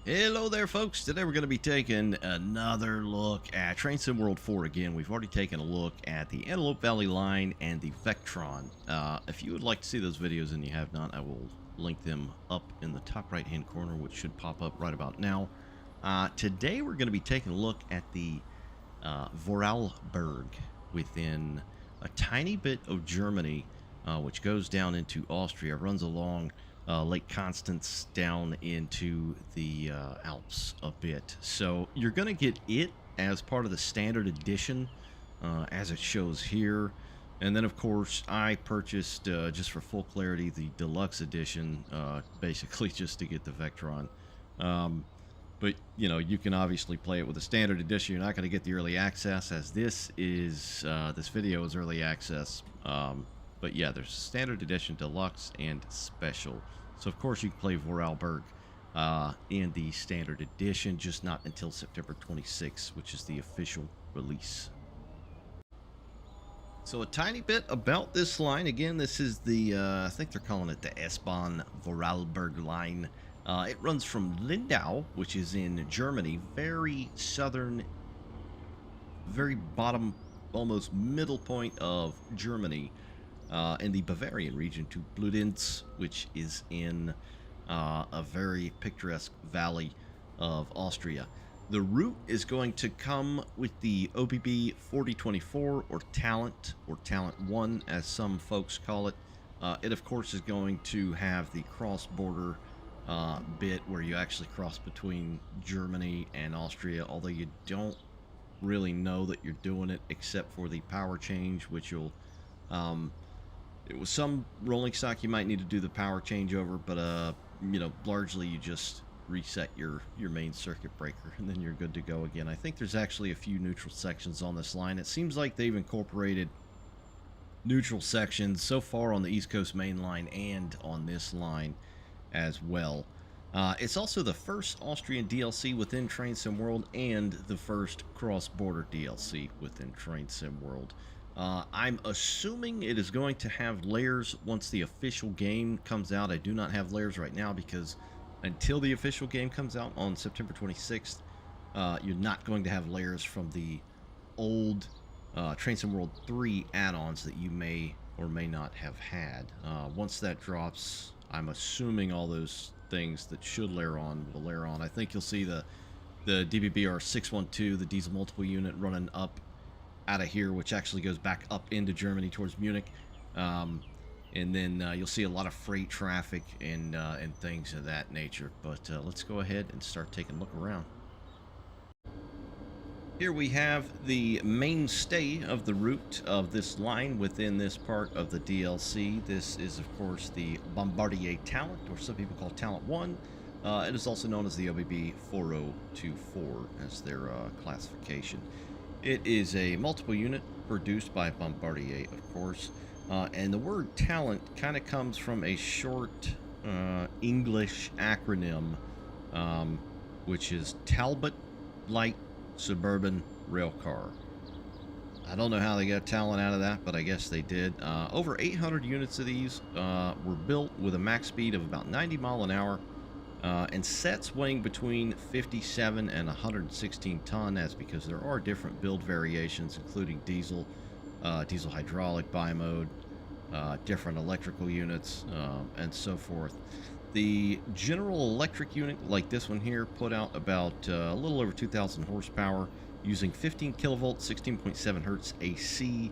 Hello there, folks. Today we're going to be taking another look at Train Sim World 4 again. We've already taken a look at the Antelope Valley Line and the Vectron. If you would like to see those videos and you have not, I will link them up in the top right-hand corner, which should pop up right about now. Today we're going to be taking a look at the Vorarlberg within a tiny bit of Germany, which goes down into Austria, runs along Lake Constance down into the Alps a bit. So you're going to get it as part of the standard edition as it shows here. And then, of course, I purchased, just for full clarity, the deluxe edition, basically just to get the Vectron. But, you know, you can obviously play it with the standard edition. You're not going to get the early access, as this video is early access. But yeah, there's standard edition, deluxe, and special. So of course you can play Vorarlberg in the standard edition, just not until September 26th, which is the official release. So a tiny bit about this line. Again, this is the, I think they're calling it the S-Bahn Vorarlberg Line. It runs from Lindau, which is in Germany, very southern, very bottom, almost middle point of Germany, in the Bavarian region, to Bludenz, which is in a very picturesque valley of Austria. The route is going to come with the OBB 4024, or Talent 1, as some folks call it. It, of course, is going to have the cross-border bit where you actually cross between Germany and Austria, although you don't really know that you're doing it except for the power change, which you'll with some rolling stock you might need to do the power changeover, but you know, largely you just reset your main circuit breaker and then you're good to go again. I think there's actually a few neutral sections on this line. It seems like they've incorporated neutral sections so far on the East Coast main line and on this line as well. It's also the first Austrian DLC within Train Sim World and the first cross-border DLC within Train Sim World. I'm assuming it is going to have layers once the official game comes out. I do not have layers right now because until the official game comes out on September 26th, you're not going to have layers from the old Train Sim World 3 add-ons that you may or may not have had. Once that drops, I'm assuming all those things that should layer on will layer on. I think you'll see the DBBR 612, the diesel multiple unit, running up out of here, which actually goes back up into Germany towards Munich, and then you'll see a lot of freight traffic and things of that nature. But let's go ahead and start taking a look around. Here we have the mainstay of the route of this line within this part of the DLC. This is, of course, the Bombardier Talent, or some people call Talent 1. It is also known as the OBB 4024 as their classification. It is a multiple unit produced by Bombardier, of course, and the word talent kind of comes from a short English acronym, which is Talbot Light Suburban Railcar. I don't know how they got talent out of that, but I guess they did. Over 800 units of these were built with a max speed of about 90 miles an hour. And sets weighing between 57 and 116 ton, as because there are different build variations, including diesel, diesel hydraulic, bimode, different electrical units, and so forth. The General Electric unit, like this one here, put out about a little over 2,000 horsepower using 15 kilovolt, 16.7 hertz AC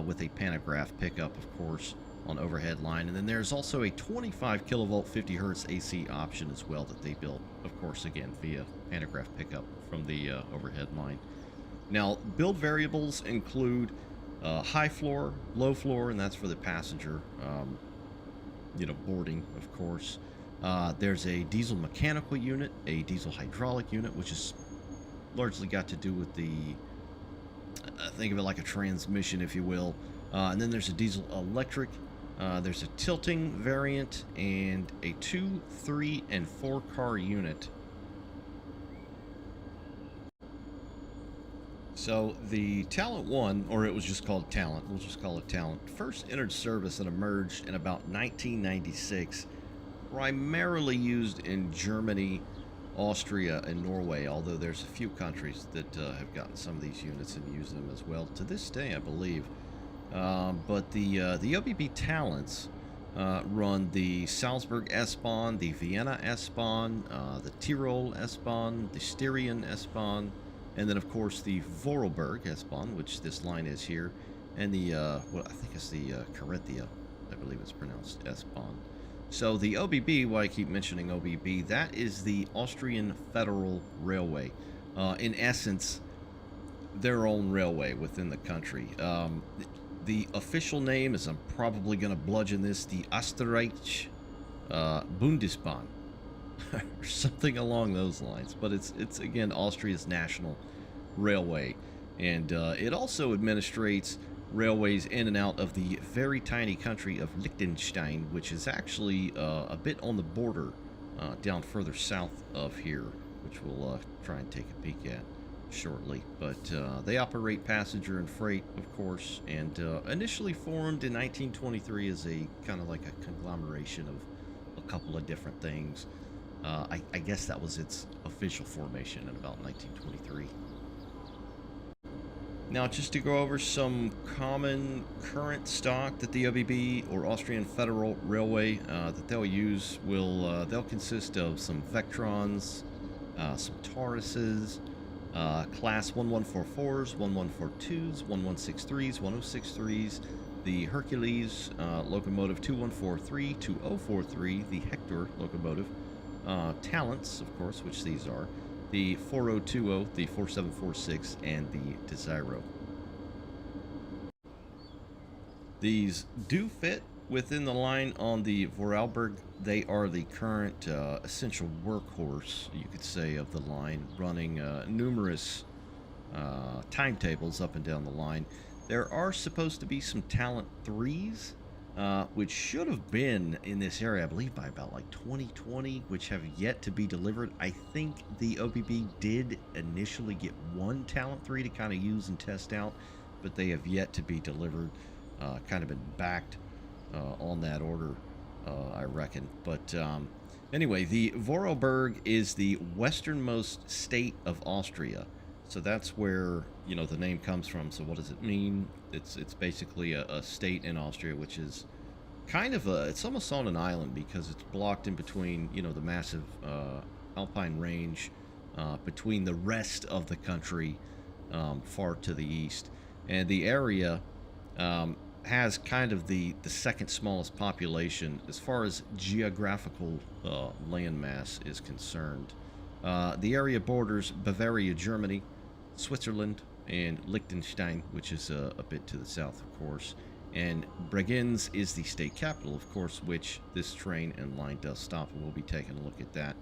with a pantograph pickup, of course, on overhead line. And then there's also a 25 kilovolt 50 hertz AC option as well that they built, of course, again via pantograph pickup from the overhead line. Now, build variables include high floor, low floor, and that's for the passenger you know, boarding, of course. There's a diesel mechanical unit, a diesel hydraulic unit, which is largely got to do with the, think of it like a transmission, if you will. And then there's a diesel electric. There's a tilting variant and a 2, 3, and 4 car unit. So the Talent 1, or it was just called Talent, we'll just call it Talent, first entered service and emerged in about 1996, primarily used in Germany Austria and Norway, although there's a few countries that have gotten some of these units and use them as well to this day, I believe. But the OBB Talents run the Salzburg S-Bahn, the Vienna S-Bahn, the Tyrol S-Bahn, the Styrian S-Bahn, and then of course the Vorarlberg S-Bahn, which this line is here, and the what I think is the Carinthia, I believe it's pronounced S-Bahn. So the OBB, why I keep mentioning OBB, that is the Austrian Federal Railway. In essence, their own railway within the country. The official name is, I'm probably going to bludgeon this, the Österreich Bundesbahn, or something along those lines. But it's again Austria's national railway, and it also administrates railways in and out of the very tiny country of Liechtenstein, which is actually a bit on the border down further south of here, which we'll try and take a peek at shortly. But they operate passenger and freight, of course, and initially formed in 1923 as a kind of like a conglomeration of a couple of different things. I guess that was its official formation in about 1923. Now, just to go over some common current stock that the OBB or Austrian Federal Railway that they'll use will they'll consist of some Vectrons, some Tauruses, Class 1144s, 1142s, 1163s, 1063s, the Hercules locomotive 2143, 2043, the Hector locomotive, Talents, of course, which these are, the 4020, the 4746, and the Desiro. These do fit within the line on the Vorarlberg. They are the current essential workhorse, you could say, of the line, running numerous timetables up and down the line. There are supposed to be some Talent 3s, which should have been in this area, I believe, by about like 2020, which have yet to be delivered. I think the OBB did initially get one Talent 3 to kind of use and test out, but they have yet to be delivered. Kind of been backed on that order, I reckon. But anyway, the Vorarlberg is the westernmost state of Austria. So that's where, you know, the name comes from. So what does it mean? It's basically a state in Austria, which is kind of it's almost on an island because it's blocked in between, you know, the massive alpine range between the rest of the country far to the east. And the area has kind of the second smallest population as far as geographical landmass is concerned. The area borders Bavaria, Germany, Switzerland, and Liechtenstein, which is a bit to the south, of course. And Bregenz is the state capital, of course, which this train and line does stop, and we'll be taking a look at that.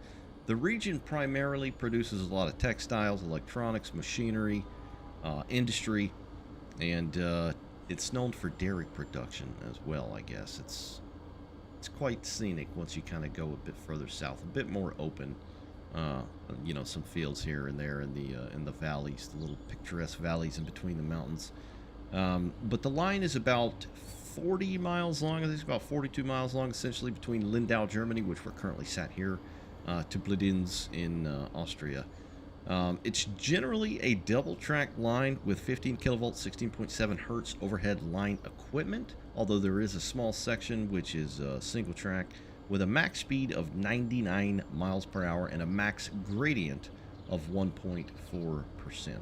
The region primarily produces a lot of textiles, electronics, machinery, industry, and it's known for dairy production as well, I guess. It's quite scenic once you kind of go a bit further south, a bit more open. You know, some fields here and there in the valleys, the little picturesque valleys in between the mountains. But the line is about 40 miles long. I think it's about 42 miles long, essentially, between Lindau, Germany, which we're currently sat here, to Bludenz in Austria. It's generally a double-track line with 15 kilovolt, 16.7 hertz overhead line equipment, although there is a small section which is single track with a max speed of 99 miles per hour and a max gradient of 1.4%.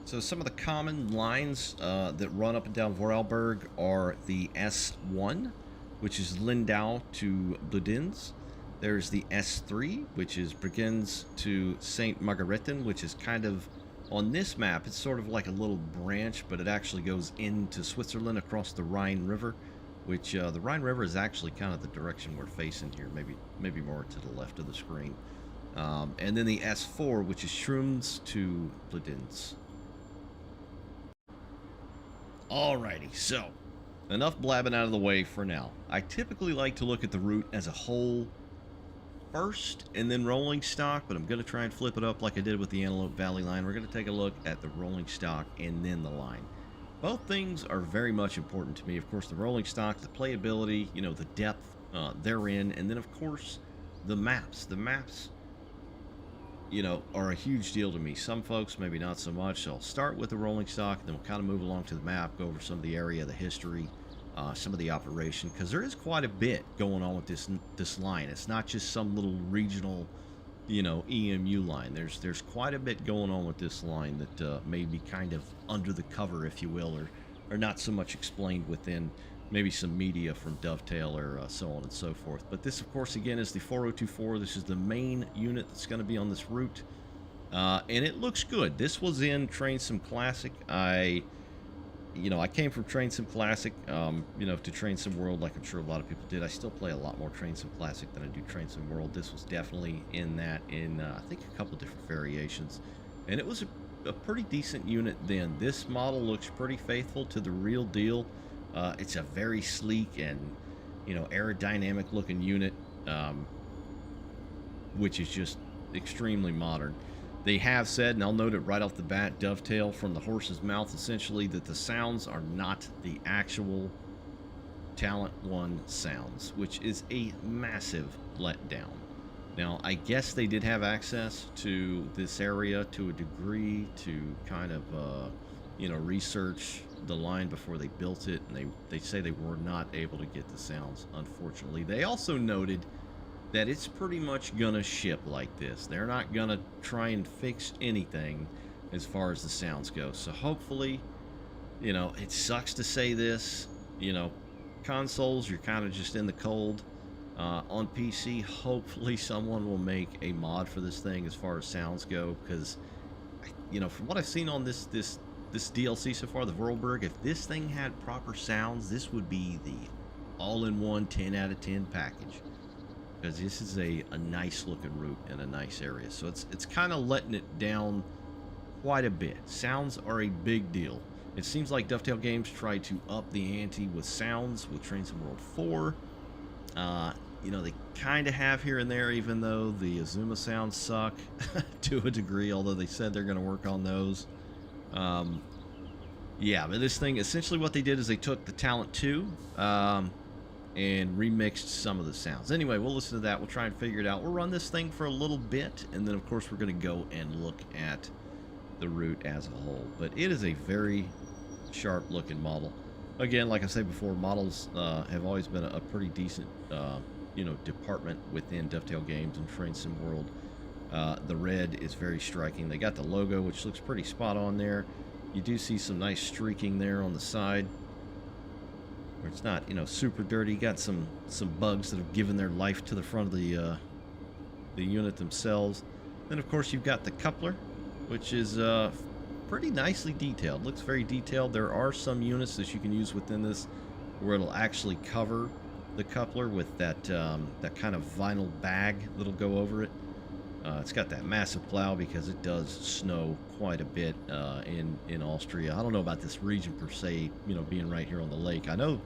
So some of the common lines that run up and down Vorarlberg are the S1, which is Lindau to Bludenz. There's the S3, which is Bregenz to St. Margarethen, which is kind of, on this map, it's sort of like a little branch, but it actually goes into Switzerland across the Rhine River, which the Rhine River is actually kind of the direction we're facing here, maybe more to the left of the screen. And then the S4, which is Schruns to Bludenz. Alrighty, so enough blabbing out of the way for now. I typically like to look at the route as a whole first and then rolling stock, but I'm going to try and flip it up like I did with the Antelope Valley line. We're going to take a look at the rolling stock and then the line. Both things are very much important to me. Of course, the rolling stock, the playability, you know, the depth therein, and then of course the maps. The maps, are a huge deal to me. Some folks, maybe not so much. So I'll start with the rolling stock, and then we'll kind of move along to the map, go over some of the area, the history, some of the operation, because there is quite a bit going on with this line. It's not just some little regional, EMU line. There's quite a bit going on with this line that may be kind of under the cover, if you will, or not so much explained within maybe some media from Dovetail or so on and so forth. But this, of course, again, is the 4024. This is the main unit that's going to be on this route. And it looks good. This was in Train Sim Classic. I came from Train Sim Classic, to Train Sim World, like I'm sure a lot of people did. I still play a lot more Train Sim Classic than I do Train Sim World. This was definitely in that, I think a couple different variations. And it was a pretty decent unit then. This model looks pretty faithful to the real deal. It's a very sleek and, aerodynamic looking unit, which is just extremely modern. They have said, and I'll note it right off the bat, Dovetail from the horse's mouth, essentially, that the sounds are not the actual Talent 1 sounds, which is a massive letdown. Now, I guess they did have access to this area to a degree to kind of, research the line before they built it, and they say they were not able to get the sounds, unfortunately. They also noted that it's pretty much gonna ship like this. They're not gonna try and fix anything as far as the sounds go. So hopefully, it sucks to say this, consoles, you're kind of just in the cold. On PC, hopefully someone will make a mod for this thing as far as sounds go, because, from what I've seen on this DLC so far, the Vorarlberg, if this thing had proper sounds, this would be the all-in-one 10 out of 10 package. Because this is a nice looking route in a nice area. So it's kind of letting it down quite a bit. Sounds are a big deal. It seems like Dovetail Games tried to up the ante with sounds with Train Sim World 4. They kind of have here and there, even though the Azuma sounds suck to a degree, although they said they're going to work on those. Yeah, but this thing, essentially what they did is they took the Talent 2, and remixed some of the sounds. Anyway, we'll listen to that. We'll try and figure it out. We'll run this thing for a little bit, and then, of course, we're going to go and look at the route as a whole. But it is a very sharp-looking model. Again, like I said before, models have always been a pretty decent, department within Dovetail Games and Train Sim World. The red is very striking. They got the logo, which looks pretty spot on there. You do see some nice streaking there on the side, where it's not, super dirty. Got some bugs that have given their life to the front of the unit themselves. Then, of course, you've got the coupler, which is pretty nicely detailed. Looks very detailed. There are some units that you can use within this where it'll actually cover the coupler with that kind of vinyl bag that'll go over it. It's got that massive plow because it does snow quite a bit in Austria. I don't know about this region per se, being right here on the lake. I know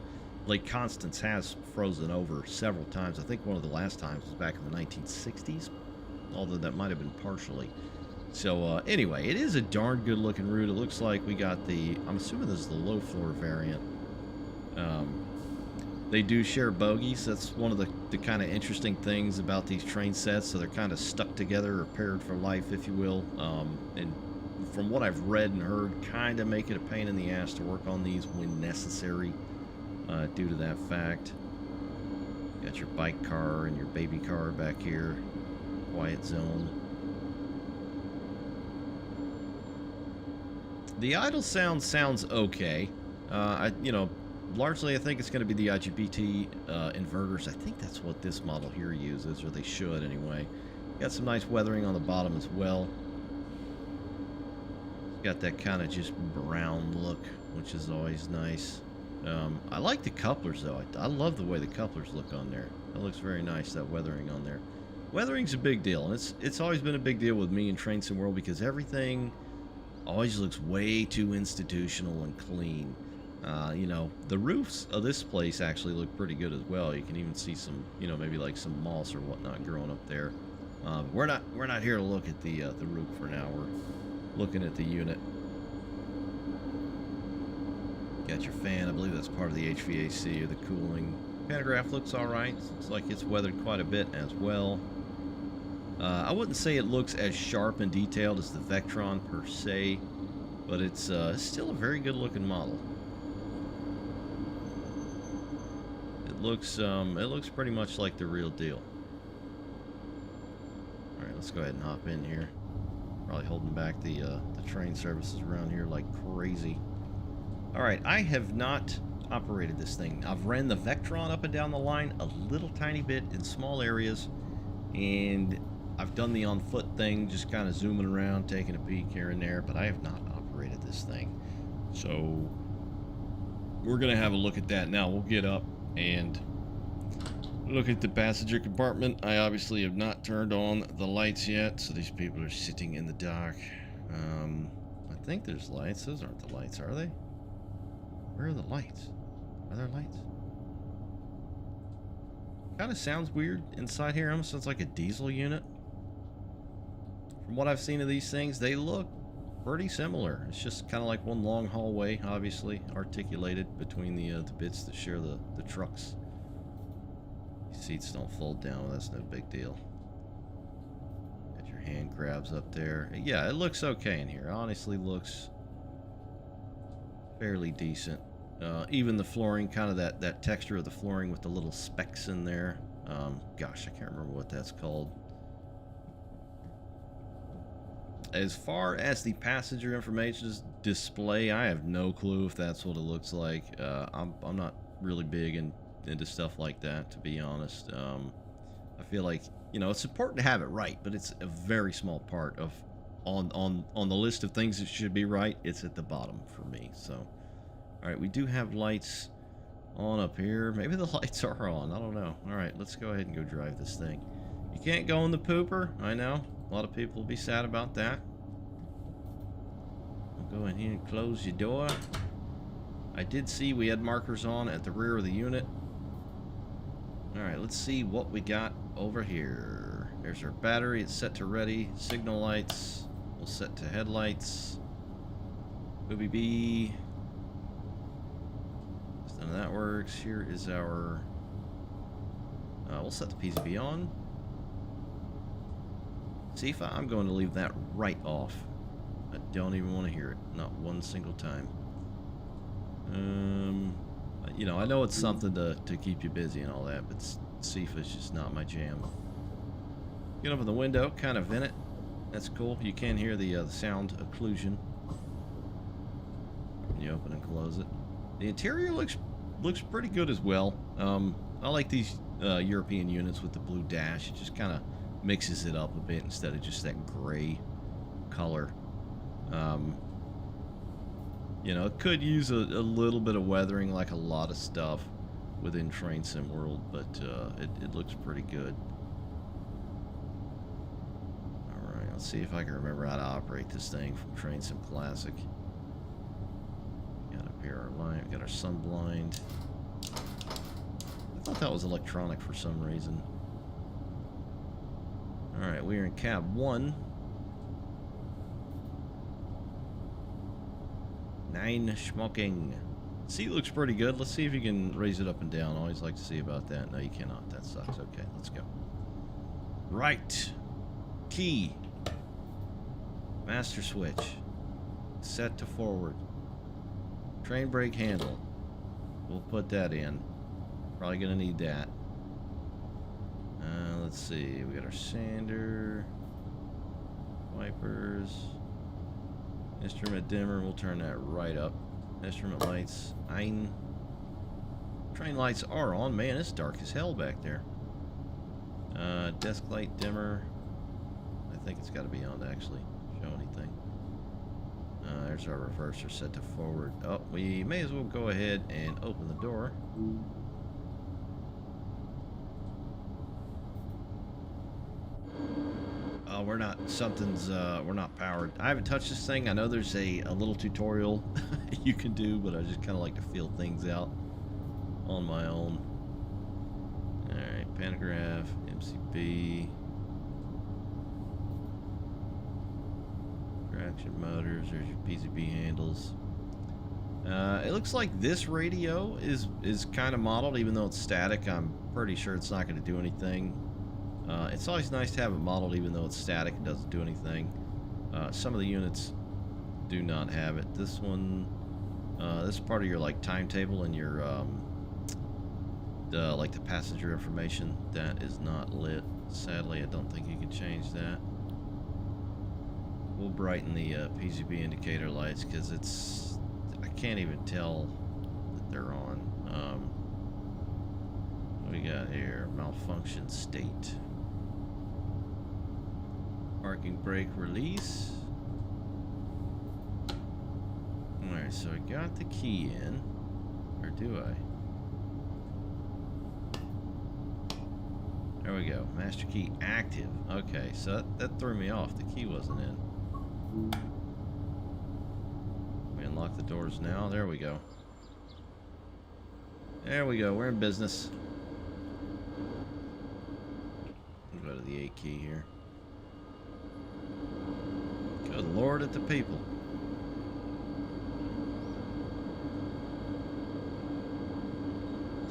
Lake Constance has frozen over several times. I think one of the last times was back in the 1960s, although that might have been partially. So anyway, it is a darn good looking route. It looks like we got I'm assuming this is the low floor variant. They do share bogies. That's one of the kind of interesting things about these train sets. So they're kind of stuck together or paired for life, if you will. And from what I've read and heard, kind of make it a pain in the ass to work on these when necessary, due to that fact. You got your bike car and your baby car back here. Quiet zone. The idle sounds okay. Largely, I think it's going to be the IGBT inverters. I think that's what this model here uses, or they should anyway. Got some nice weathering on the bottom as well. Got that kind of just brown look, which is always nice. I like the couplers, though. I love the way the couplers look on there. That looks very nice, that weathering on there. Weathering's a big deal, and it's always been a big deal with me in Train Sim World because everything always looks way too institutional and clean. The roofs of this place actually look pretty good as well. You can even see some, maybe like some moss or whatnot growing up there. We're not here to look at the roof for now. We're looking at the unit. Got your fan. I believe that's part of the HVAC or the cooling. Pantograph looks alright. Looks like it's weathered quite a bit as well. I wouldn't say it looks as sharp and detailed as the Vectron per se, but it's still a very good looking model. It looks pretty much like the real deal. Alright, let's go ahead and hop in here. Probably holding back the train services around here like crazy. Alright, I have not operated this thing. I've ran the Vectron up and down the line a little tiny bit in small areas, and I've done the on foot thing, just kind of zooming around, taking a peek here and there, but I have not operated this thing. So we're gonna have a look at that now. We'll get up and look at the passenger compartment. I obviously have not turned on the lights yet, so these people are sitting in the dark. I think there's lights. Those aren't the lights, are they? Where are the lights? Are there lights? Kind of sounds weird inside here. Almost sounds like a diesel unit. From what I've seen of these things, they look pretty similar. It's just kind of like one long hallway, obviously articulated between the bits that share the trucks. These seats don't fold down. That's no big deal. Got your hand grabs up there. Yeah, it looks okay in here. Honestly, looks fairly decent. Even the flooring, kind of that texture of the flooring with the little specks in there. Gosh, I can't remember what that's called. As far as the passenger information display, I have no clue if that's what it looks like. I'm not really big into stuff like that, to be honest. I feel like, you know, it's important to have it right, but it's a very small part of on the list of things that should be right. It's at the bottom for me. So. Alright, we do have lights on up here. Maybe the lights are on. I don't know. Alright, let's go ahead and go drive this thing. You can't go in the pooper. I know. A lot of people will be sad about that. I'll go in here and close your door. I did see we had markers on at the rear of the unit. Alright, let's see what we got over here. There's our battery. It's set to ready. Signal lights. We'll set to headlights. Booby bee. None of that works. Here is our... we'll set the PCB on. CFA, I'm going to leave that right off. I don't even want to hear it. Not one single time. You know, I know it's something to keep you busy and all that, but CFA is just not my jam. Get up in the window, kind of vent it. That's cool. You can hear the sound occlusion when you open and close it. The interior looks pretty good as well. I like these European units with the blue dash. It just kind of mixes it up a bit instead of just that gray color. You know, it could use a little bit of weathering like a lot of stuff within Train Sim World, but it looks pretty good. Alright, let's see if I can remember how to operate this thing from Train Sim Classic. Our line, we got our sun blind. I thought that was electronic for some reason. Alright, we are in cab 1. 9 smoking. Seat looks pretty good. Let's see if you can raise it up and down. I always like to see about that. No, you cannot. That sucks. Okay, let's go. Right. Key. Master switch. Set to forward. Train brake handle. We'll put that in. Probably gonna need that. Let's see. We got our sander. Wipers. Instrument dimmer. We'll turn that right up. Instrument lights. Ein. Train lights are on. Man, it's dark as hell back there. Desk light dimmer. I think it's got to be on to actually show anything. There's our reverser set to forward. Oh, we may as well go ahead and open the door. Oh, we're not, we're not powered. I haven't touched this thing. I know there's a little tutorial you can do, but I just kind of like to feel things out on my own. Alright, pantograph, MCB. Traction motors, there's your PCB handles. It looks like this radio is kind of modeled, even though it's static. I'm pretty sure it's not going to do anything. It's always nice to have it modeled, even though it's static and doesn't do anything. Some of the units do not have it. This one, this is part of your like timetable and your like the passenger information. That is not lit. Sadly, I don't think you can change that. We'll brighten the PCB indicator lights because it's, I can't even tell that they're on. What we got here? Malfunction state. Parking brake release. Alright, so I got the key in. Or do I? There we go. Master key active. Okay, so that threw me off. The key wasn't in. We unlock the doors now. There we go. There we go. We're in business. We'll go to the A key here. Good Lord at the people.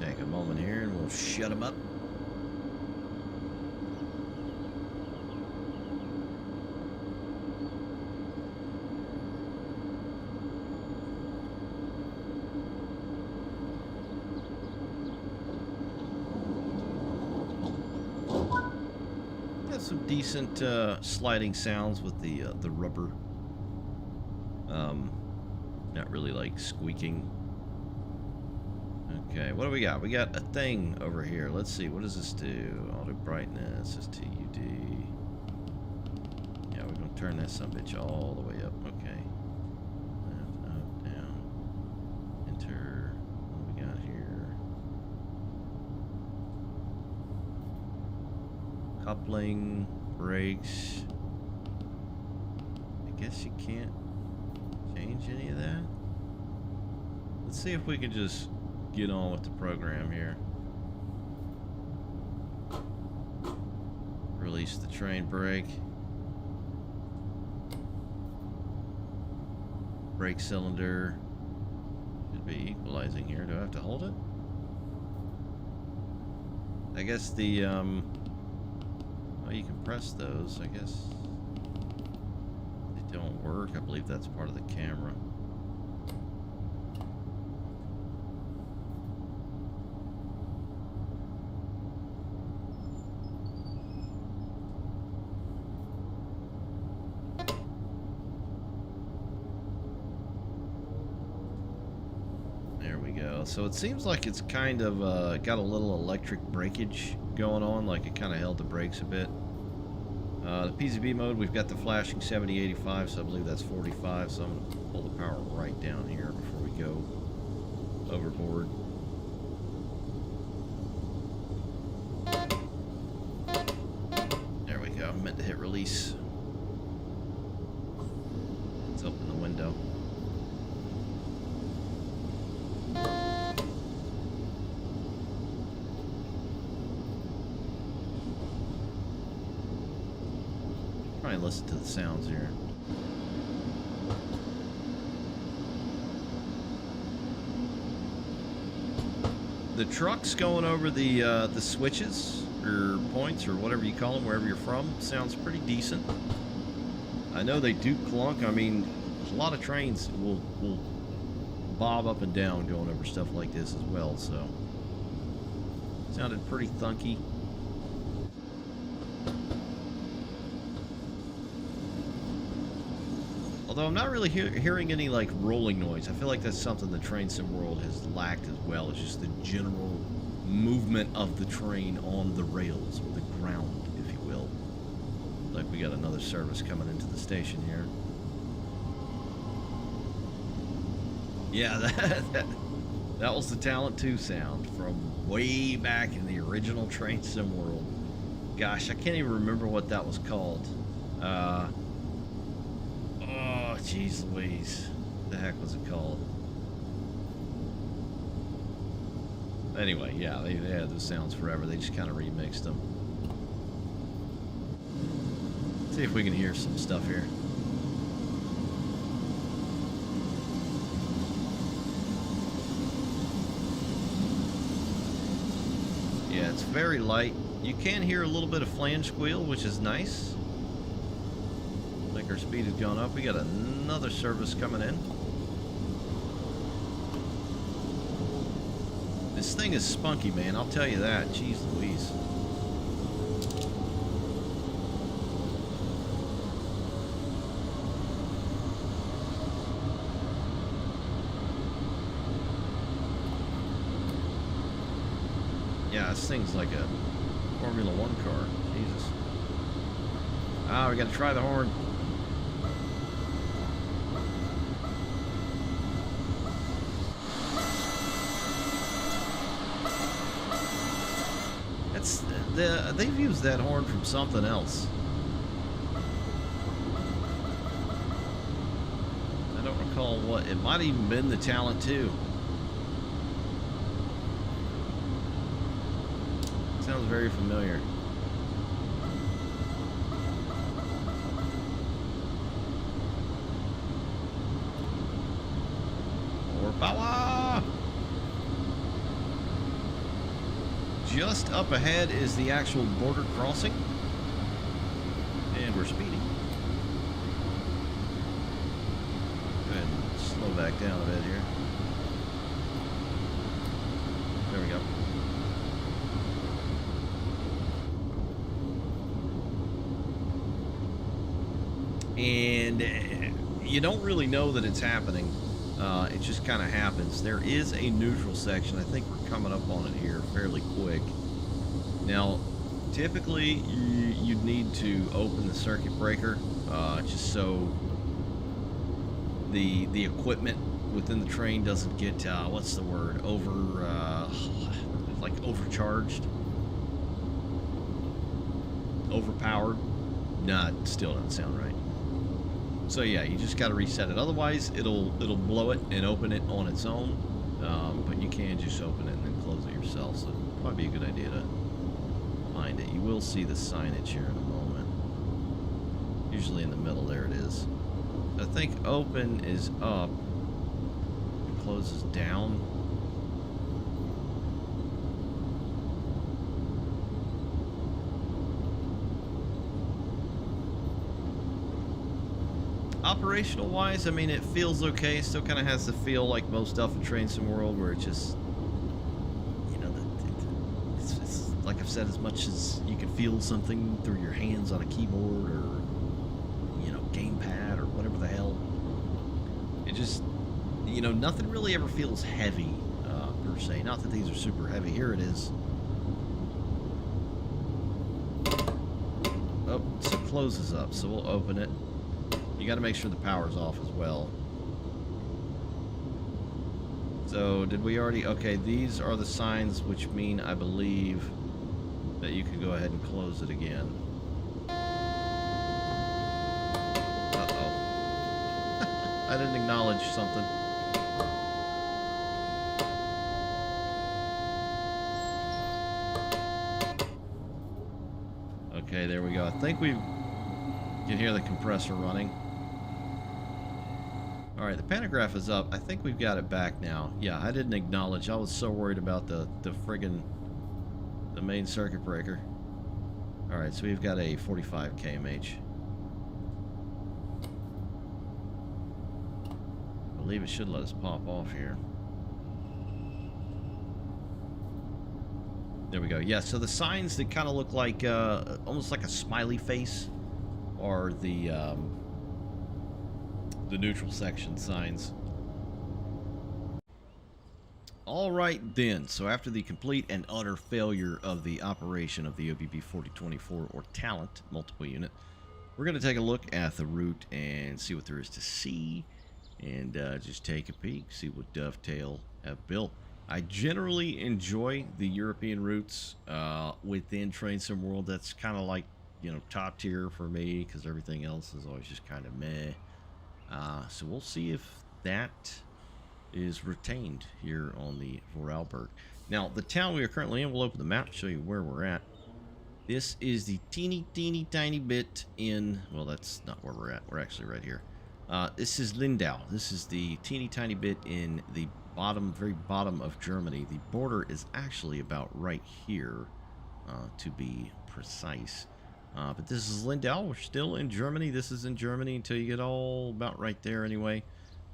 Take a moment here and we'll shut them up. Some decent sliding sounds with the rubber. Not really like squeaking. Okay, what do we got? We got a thing over here. Let's see, what does this do? Auto brightness is TUD. Yeah, we're gonna turn that sumbitch all the way up. Okay. Left, up, down. Enter. What do we got here? Coupling, brakes. I guess you can't change any of that. Let's see if we can just get on with the program here. Release the train brake. Brake cylinder should be equalizing here. Do I have to hold it? I guess the well, you can press those. I guess they don't work. I believe that's part of the camera. There we go. So it seems like it's kind of got a little electric breakage going on, like it kind of held the brakes a bit. The PCB mode, we've got the flashing 7085, so I believe that's 45, so I'm going to pull the power right down here before we go overboard. There we go. I meant to hit release. Let's open the window. Try and listen to the sounds here. The trucks going over the switches or points or whatever you call them, wherever you're from, sounds pretty decent. I know they do clunk. I mean, there's a lot of trains will bob up and down going over stuff like this as well. So, sounded pretty thunky. Although I'm not really hearing any like rolling noise. I feel like that's something the train sim world has lacked as well. It's just the general movement of the train on the rails, or the ground, if you will. Like we got another service coming into the station here. Yeah, that was the Talent 2 sound from way back in the original train sim world. Gosh, I can't even remember what that was called. Oh, jeez Louise. What the heck was it called? Anyway, yeah, they had those sounds forever. They just kind of remixed them. See if we can hear some stuff here. very light. You can hear a little bit of flange squeal, which is nice. I think our speed has gone up. We got another service coming in. This thing is spunky, man. I'll tell you that. Jeez Louise. Yeah, this thing's like a Formula One car. Jesus. Ah, we gotta try the horn. That's they've used that horn from something else. I don't recall what. It might have even been the Talent 2. Sounds very familiar. More power! Just up ahead is the actual border crossing. And we're speeding. Go ahead and slow back down a bit here. There we go. And you don't really know that it's happening. It just kind of happens. There is a neutral section. I think we're coming up on it here fairly quick. Now, typically, you'd need to open the circuit breaker just so the equipment within the train doesn't get, what's the word, like overcharged? Overpowered? Nah, it still doesn't sound right. So yeah, you just got to reset it. Otherwise, it'll blow it and open it on its own. But you can just open it and then close it yourself. So it'd probably be a good idea to mind it. You will see the signage here in a moment. Usually in the middle, there it is. I think open is up. Close is down. Operational wise, I mean, it feels okay. Still kind of has the feel like most stuff in Train Sim World, where it just, you know, it's like I've said, as much as you can feel something through your hands on a keyboard or, you know, gamepad or whatever the hell. It just, you know, nothing really ever feels heavy per se. Not that these are super heavy. Here it is. Oh, so it closes up, so we'll open it. You got to make sure the power's off as well. So, did we already... Okay, these are the signs which mean, I believe, that you can go ahead and close it again. Uh-oh. I didn't acknowledge something. Okay, there we go. I think we can hear the compressor running. Alright, the pantograph is up. I think we've got it back now. Yeah, I didn't acknowledge. I was so worried about the friggin' the main circuit breaker. Alright, so we've got a 45 kmh. I believe it should let us pop off here. There we go. Yeah, so the signs that kind of look like almost like a smiley face are the neutral section signs. All right then, so after the complete and utter failure of the operation of the OBB 4024 or Talent multiple unit, we're going to take a look at the route and see what there is to see, and just take a peek, see what Dovetail have built. I generally enjoy the European routes within Train Sim World. That's kind of like, you know, top tier for me, because everything else is always just kind of meh. So we'll see if that is retained here on the Vorarlberg. Now, the town we are currently in, we'll open the map, show you where we're at. This is the teeny tiny bit in, well, that's not where we're at. We're actually right here. This is Lindau. This is the teeny tiny bit in the bottom, very bottom of Germany. The border is actually about right here. to be precise. But this is Lindau. We're still in Germany. This is in Germany until you get all about right there anyway.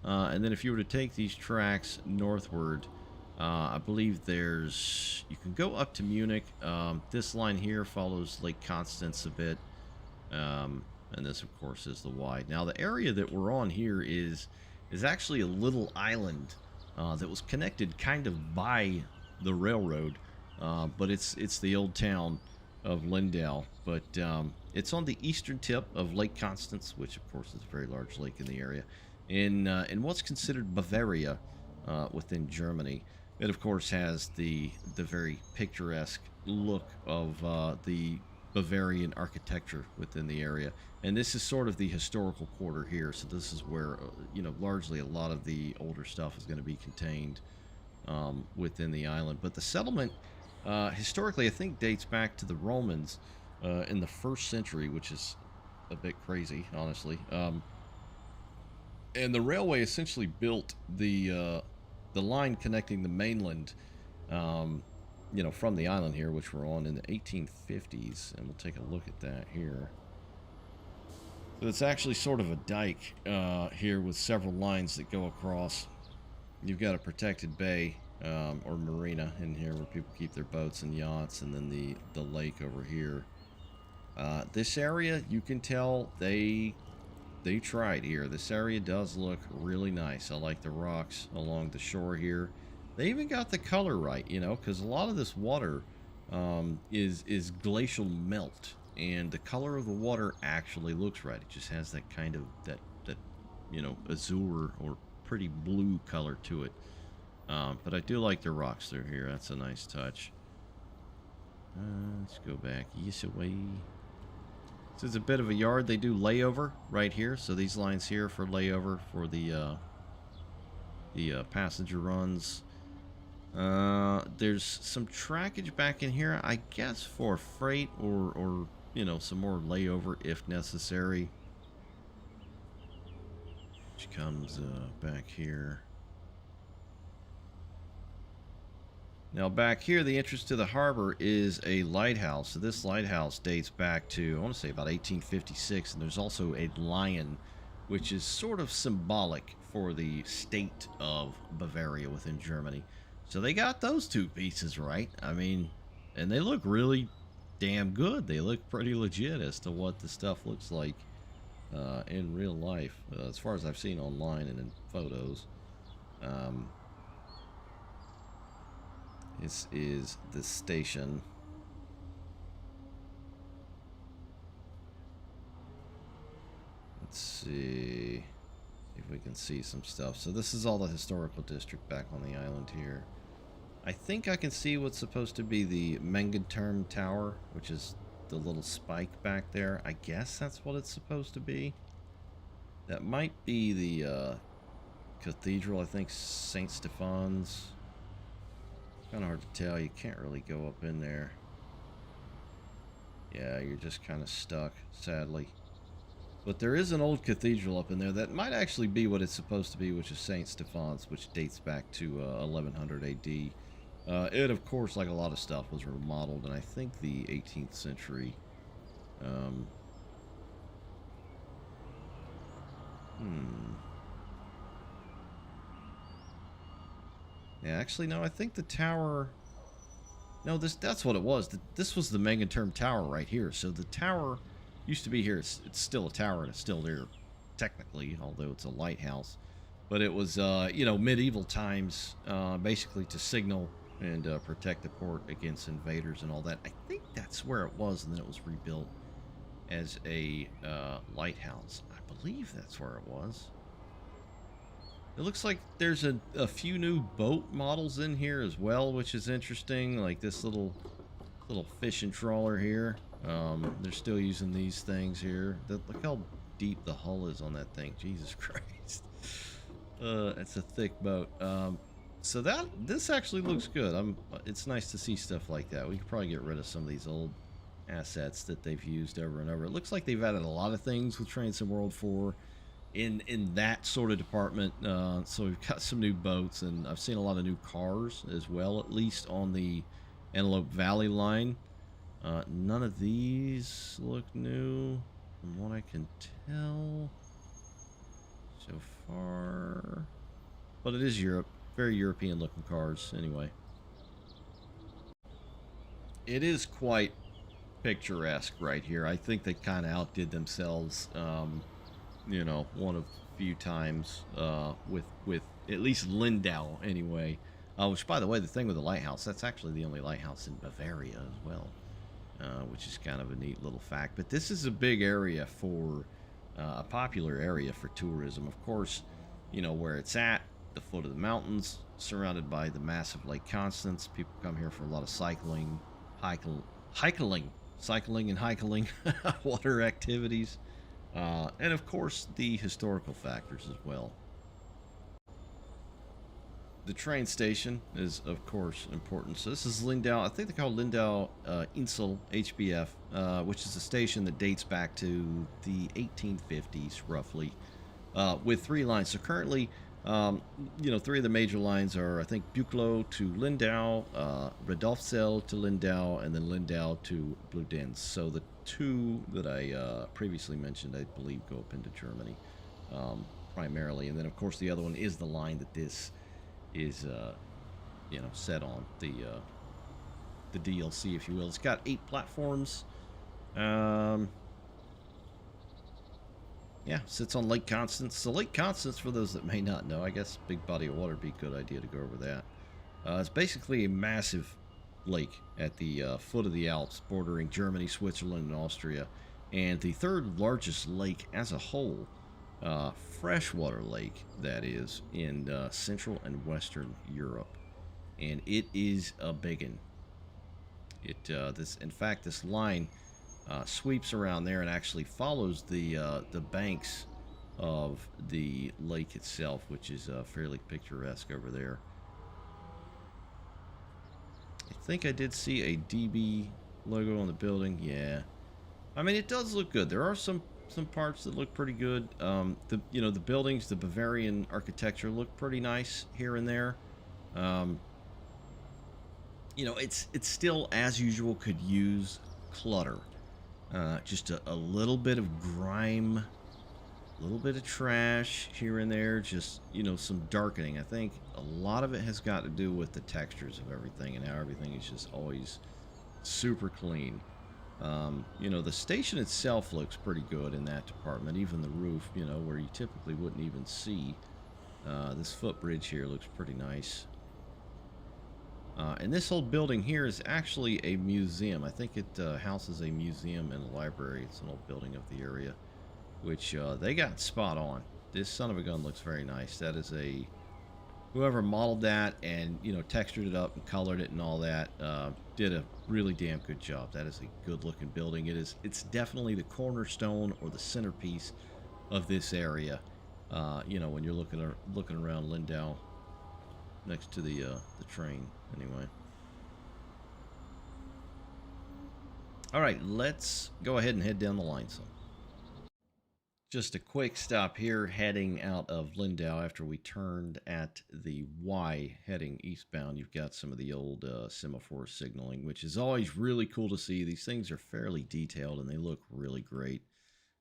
And then if you were to take these tracks northward, I believe you can go up to Munich. This line here follows Lake Constance a bit. And this, of course, is the Y. Now, the area that we're on here is actually a little island that was connected kind of by the railroad. But it's the old town of Lindau. But it's on the eastern tip of Lake Constance, which, of course, is a very large lake in the area, in what's considered Bavaria within Germany. It, of course, has the very picturesque look of the Bavarian architecture within the area. And this is sort of the historical quarter here. So this is where, largely a lot of the older stuff is going to be contained within the island. But the settlement, historically, I think dates back to the Romans in the 1st century, which is a bit crazy, honestly. And the railway essentially built the line connecting the mainland, from the island here, which we're on, in the 1850s. And we'll take a look at that here. So it's actually sort of a dike here with several lines that go across. You've got a protected bay or marina in here where people keep their boats and yachts, and then the lake over here. This area, you can tell they tried here. This area does look really nice. I like the rocks along the shore here. They even got the color right, because a lot of this water is glacial melt, and the color of the water actually looks right. It just has that kind of that azure or pretty blue color to it. But I do like the rocks through here. That's a nice touch. Let's go back. Yes, away. This is a bit of a yard. They do layover right here. So these lines here for layover for the passenger runs. There's some trackage back in here, I guess, for freight or some more layover if necessary. Which comes back here. Now back here, the entrance to the harbor is a lighthouse. So this lighthouse dates back to, I want to say, about 1856. And there's also a lion, which is sort of symbolic for the state of Bavaria within Germany. So they got those two pieces right. I mean, and they look really damn good. They look pretty legit as to what the stuff looks like in real life, as far as I've seen online and in photos. This is the station. Let's see if we can see some stuff. So this is all the historical district back on the island here. I think I can see what's supposed to be the Mengenturm Tower, which is the little spike back there. I guess that's what it's supposed to be. That might be the cathedral, I think, St. Stephan's. Kind of hard to tell. You can't really go up in there. Yeah, you're just kind of stuck, sadly. But there is an old cathedral up in there that might actually be what it's supposed to be, which is St. Stephan's, which dates back to 1100 AD. It, of course, like a lot of stuff, was remodeled in, I think, the 18th century. Yeah, actually, no, I think the tower... No, that's what it was. This was the Mengenturm Tower right here. So the tower used to be here. It's still a tower, and it's still there, technically, although it's a lighthouse. But it was, medieval times, basically to signal and protect the port against invaders and all that. I think that's where it was, and then it was rebuilt as a lighthouse. I believe that's where it was. It looks like there's a few new boat models in here as well, which is interesting. Like this little fishing trawler here. They're still using these things here. Look how deep the hull is on that thing. Jesus Christ. It's a thick boat. So this actually looks good. It's nice to see stuff like that. We could probably get rid of some of these old assets that they've used over and over. It looks like they've added a lot of things with Train Sim World 4 in that sort of department. So we've got some new boats, and I've seen a lot of new cars as well, at least on the Antelope Valley line. None of these look new from what I can tell so far. But it is Europe. Very European looking cars anyway. It is quite picturesque right here. I think they kind of outdid themselves, you know, one of a few times with at least Lindau anyway. Which, by the way, the thing with the lighthouse, that's actually the only lighthouse in Bavaria as well, which is kind of a neat little fact. But this is a big area for a popular area for tourism. Of course, you know where it's at, the foot of the mountains, surrounded by the massive Lake Constance. People come here for a lot of cycling, cycling and hiking, water activities, and of course the historical factors as well. The train station is, of course, important. So this is Lindau. I think they call Lindau Insel HBF, which is a station that dates back to the 1850s, roughly, with 3 lines. So currently, you know, 3 of the major lines are, I think, Buchloe to Lindau, Radolfzell to Lindau, and then Lindau to Bludenz. So the 2 that I previously mentioned, I believe, go up into Germany primarily. And then, of course, the other one is the line that this is, you know, set on, the DLC, if you will. It's got 8 platforms. Yeah, sits on Lake Constance. So Lake Constance, for those that may not know, I guess big body of water would be a good idea to go over that. It's basically a massive lake at the foot of the Alps, bordering Germany, Switzerland, and Austria, and the 3rd largest lake as a whole, freshwater lake, that is, in Central and Western Europe. And it is a biggin. In fact, this line sweeps around there and actually follows the banks of the lake itself, which is fairly picturesque over there. I think I did see a DB logo on the building. Yeah, I mean, it does look good. There are some parts that look pretty good. You know, the buildings, the Bavarian architecture look pretty nice here and there. You know, it's still, as usual, could use clutter. Just a little bit of grime, a little bit of trash here and there, just, you know, some darkening. I think a lot of it has got to do with the textures of everything and how everything is just always super clean. You know, the station itself looks pretty good in that department, even the roof, you know, where you typically wouldn't even see. This footbridge here looks pretty nice. And this whole building here is actually a museum. I think it houses a museum and a library. It's an old building of the area, which they got spot on. This son of a gun looks very nice. That is whoever modeled that and, you know, textured it up and colored it and all that, did a really damn good job. That is a good looking building. It's definitely the cornerstone or the centerpiece of this area. You know, when you're looking around Lindau, next to the train, anyway. All right, let's go ahead and head down the line some. Just a quick stop here, heading out of Lindau after we turned at the Y, heading eastbound. You've got some of the old semaphore signaling, which is always really cool to see. These things are fairly detailed and they look really great.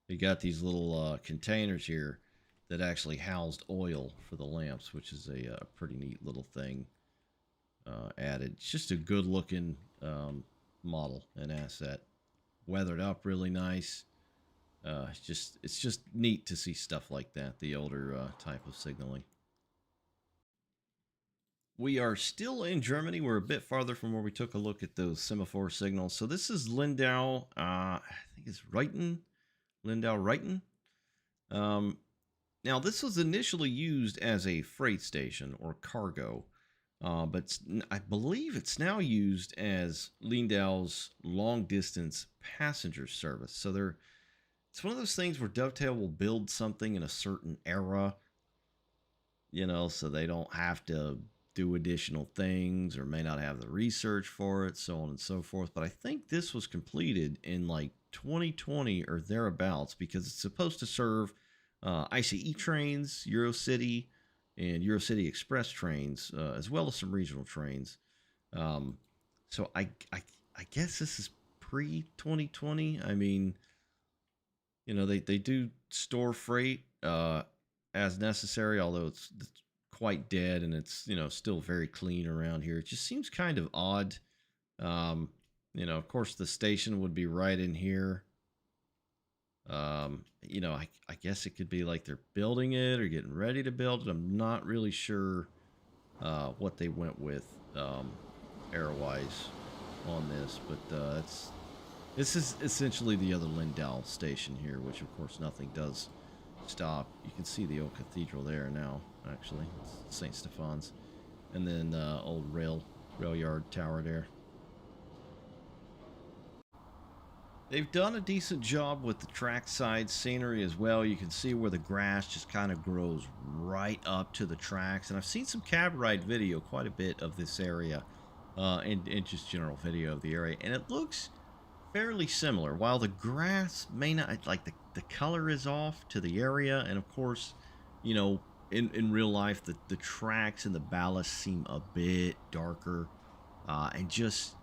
You got these little containers here that actually housed oil for the lamps, which is a pretty neat little thing added. It's just a good looking model and asset. Weathered up really nice. It's just neat to see stuff like that, the older type of signaling. We are still in Germany. We're a bit farther from where we took a look at those semaphore signals. So this is Lindau, I think it's Reiten, Lindau Reiten. Now this was initially used as a freight station or cargo, but I believe it's now used as Lindau's long distance passenger service. So it's one of those things where Dovetail will build something in a certain era, you know, so they don't have to do additional things or may not have the research for it, so on and so forth. But I think this was completed in like 2020 or thereabouts because it's supposed to serve ICE trains, Eurocity, and Eurocity Express trains, as well as some regional trains. So I guess this is pre-2020. I mean, you know, they do store freight as necessary, although it's quite dead and it's, you know, still very clean around here. It just seems kind of odd. Um, you know, of course, the station would be right in here. You know, I guess it could be like they're building it or getting ready to build it. I'm not really sure what they went with air-wise on this, but this is essentially the other Lindau station here, which of course nothing does stop. You can see the old cathedral there now, actually. It's St. Stephan's. And then old rail yard tower there. They've done a decent job with the trackside scenery as well. You can see where the grass just kind of grows right up to the tracks. And I've seen some cab ride video, quite a bit of this area, and just general video of the area. And it looks fairly similar. While the grass may not, like the color is off to the area. And of course, you know, in real life, the tracks and the ballast seem a bit darker. And just,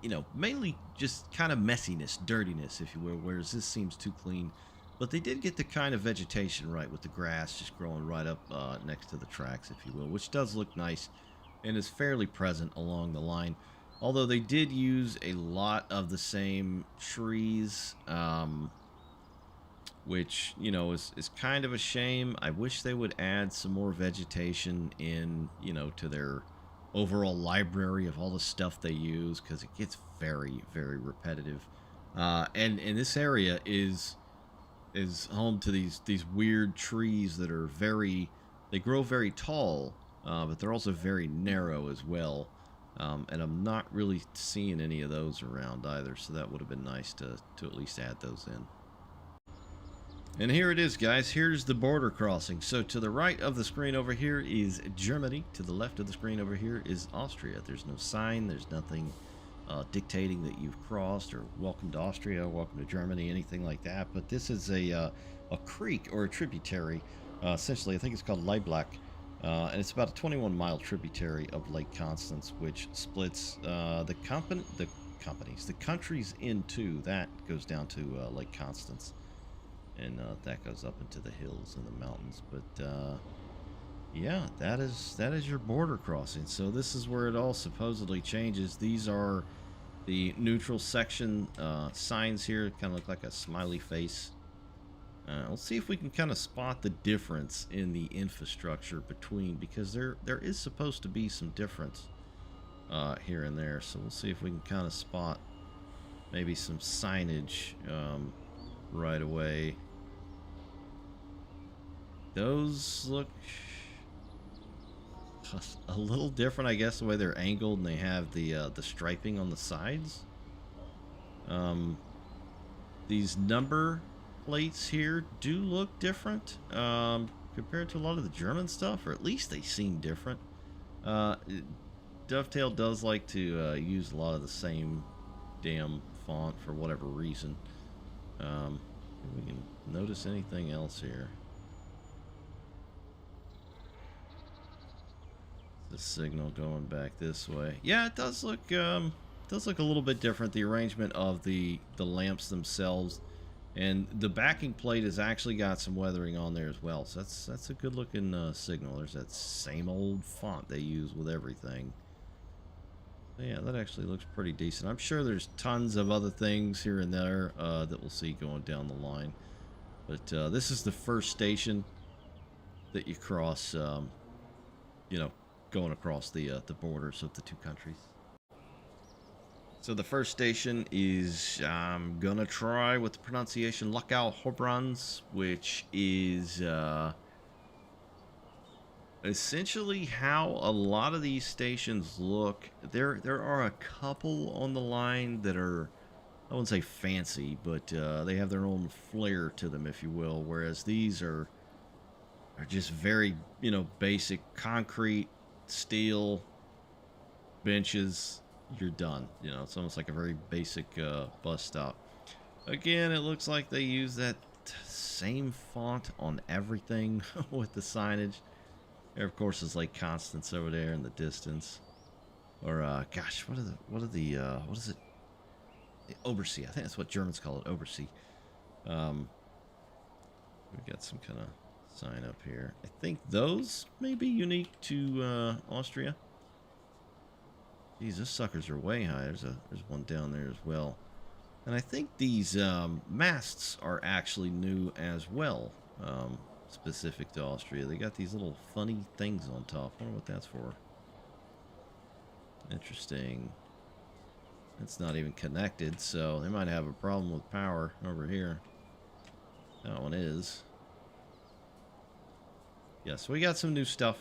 you know, mainly just kind of messiness, dirtiness, if you will, whereas this seems too clean. But they did get the kind of vegetation right with the grass just growing right up next to the tracks, if you will, which does look nice and is fairly present along the line. Although they did use a lot of the same trees, which, you know, is kind of a shame. I wish they would add some more vegetation in, you know, to their overall library of all the stuff they use, because it gets very, very repetitive. And this area is home to these weird trees that are they grow very tall, but they're also very narrow as well. And I'm not really seeing any of those around either, so that would have been nice to at least add those in. And here it is, guys. Here's the border crossing. So to the right of the screen over here is Germany. To the left of the screen over here is Austria. There's no sign. There's nothing dictating that you've crossed or welcome to Austria, welcome to Germany, anything like that. But this is a creek or a tributary. Essentially, I think it's called Leiblack. And it's about a 21-mile tributary of Lake Constance, which splits the countries in two. That goes down to Lake Constance. And that goes up into the hills and the mountains. But yeah, that is your border crossing. So this is where it all supposedly changes. These are the neutral section signs here. Kind of look like a smiley face. Let's see if we can kind of spot the difference in the infrastructure between, because there is supposed to be some difference here and there. So we'll see if we can kind of spot maybe some signage right away. Those look a little different, I guess, the way they're angled, and they have the striping on the sides. These number plates here do look different compared to a lot of the German stuff, or at least they seem different. Dovetail does like to use a lot of the same damn font for whatever reason. If we can notice anything else here. The signal going back this way. Yeah, it does look a little bit different. The arrangement of the lamps themselves, and the backing plate has actually got some weathering on there as well. So that's a good looking signal. There's that same old font they use with everything. Yeah, that actually looks pretty decent. I'm sure there's tons of other things here and there that we'll see going down the line. But this is the first station that you cross, you know, going across the borders of the two countries. So the first station is, I'm going to try with the pronunciation, Lindau, which is essentially how a lot of these stations look. There are a couple on the line that are, I wouldn't say fancy, but they have their own flair to them, if you will, whereas these are just very, you know, basic concrete, steel, benches, you're done. You know, it's almost like a very basic bus stop. Again, it looks like they use that same font on everything with the signage. There, of course, is Lake Constance over there in the distance. Or, gosh, what is it? Obersee. I think that's what Germans call it, Obersee. We've got some kind of sign up here. I think those may be unique to Austria. Geez, those suckers are way high. There's one down there as well. And I think these masts are actually new as well, specific to Austria. They got these little funny things on top. I wonder what that's for. Interesting. It's not even connected, so they might have a problem with power over here. That one is. Yeah, so we got some new stuff.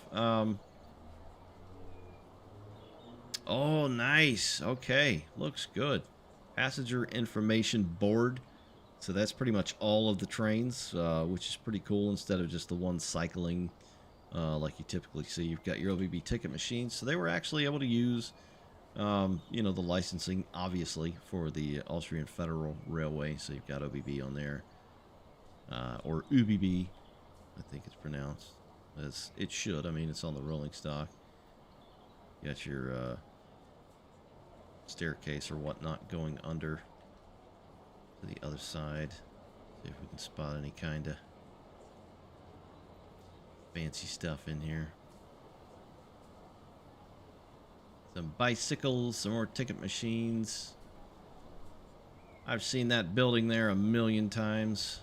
Oh, nice. Okay, looks good. Passenger information board. So that's pretty much all of the trains, which is pretty cool instead of just the one cycling like you typically see. You've got your OBB ticket machines. So they were actually able to use, you know, the licensing, obviously, for the Austrian Federal Railway. So you've got OBB on there. Or UBB, I think it's pronounced. As it should. I mean, it's on the rolling stock. You got your staircase or whatnot going under to the other side. See if we can spot any kind of fancy stuff in here. Some bicycles, some more ticket machines. I've seen that building there a million times.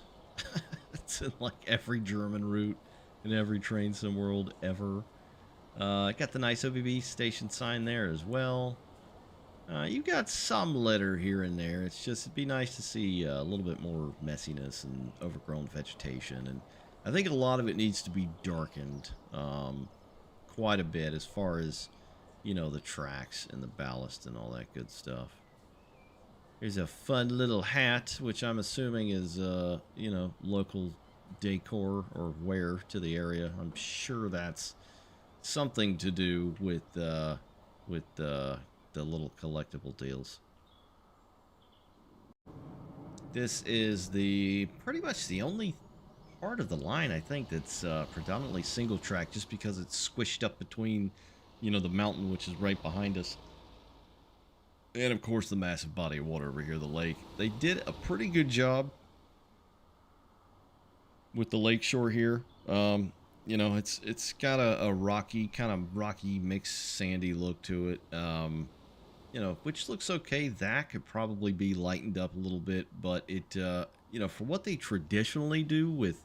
It's in like every German route in every train sim world ever. Got the nice OBB station sign there as well. You got some litter here and there. It's just, it'd be nice to see a little bit more messiness and overgrown vegetation. And I think a lot of it needs to be darkened quite a bit as far as, you know, the tracks and the ballast and all that good stuff. Here's a fun little hat, which I'm assuming is, you know, local decor or wear to the area. I'm sure that's something to do with the little collectible deals. This is pretty much the only part of the line, I think, that's predominantly single track, just because it's squished up between, you know, the mountain, which is right behind us, and of course the massive body of water over here, the lake. They did a pretty good job with the lakeshore here. You know, it's got a rocky, kind of rocky mixed sandy look to it. You know, which looks okay. That could probably be lightened up a little bit, but it, you know, for what they traditionally do with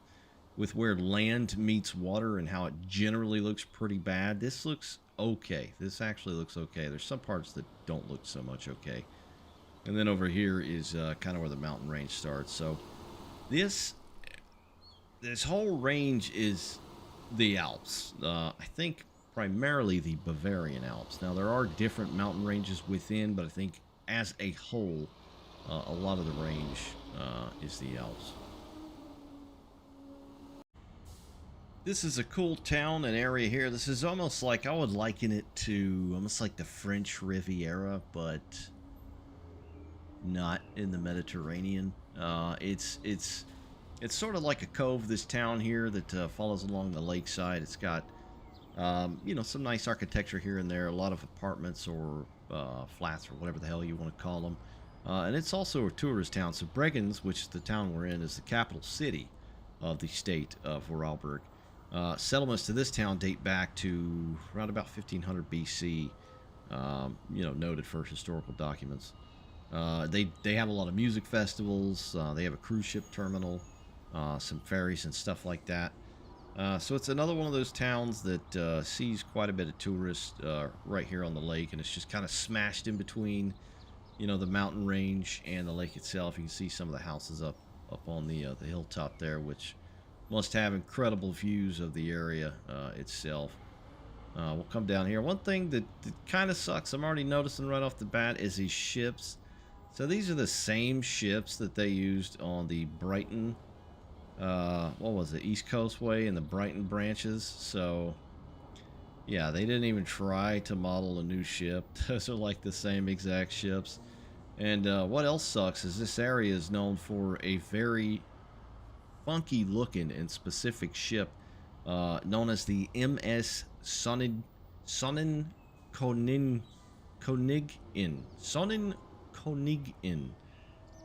where land meets water and how it generally looks pretty bad, this looks okay. This actually looks okay. There's some parts that don't look so much okay. And then over here is kind of where the mountain range starts. So this whole range is the Alps. I think primarily the Bavarian Alps. Now, there are different mountain ranges within, but I think as a whole, a lot of the range is the Alps. This is a cool town and area here. This is almost like, I would liken it to almost like the French Riviera, but not in the Mediterranean. It's sort of like a cove, this town here that follows along the lakeside. It's got, you know, some nice architecture here and there, a lot of apartments or flats or whatever the hell you want to call them. And it's also a tourist town. So Bregenz, which is the town we're in, is the capital city of the state of Vorarlberg. Settlements to this town date back to around about 1500 BC, you know, noted for historical documents. They have a lot of music festivals. They have a cruise ship terminal, some ferries and stuff like that. So it's another one of those towns that sees quite a bit of tourists right here on the lake, and it's just kind of smashed in between, you know, the mountain range and the lake itself. You can see some of the houses up on the hilltop there, which must have incredible views of the area itself. We'll come down here. One thing that kind of sucks, I'm already noticing right off the bat, is these ships. So these are the same ships that they used on the Brighton, what was it, East Coast Way and the Brighton branches. So yeah, they didn't even try to model a new ship. Those are like the same exact ships. And what else sucks is this area is known for a very funky looking and specific ship known as the MS Sonnenkoningin. Sonnenkoningin.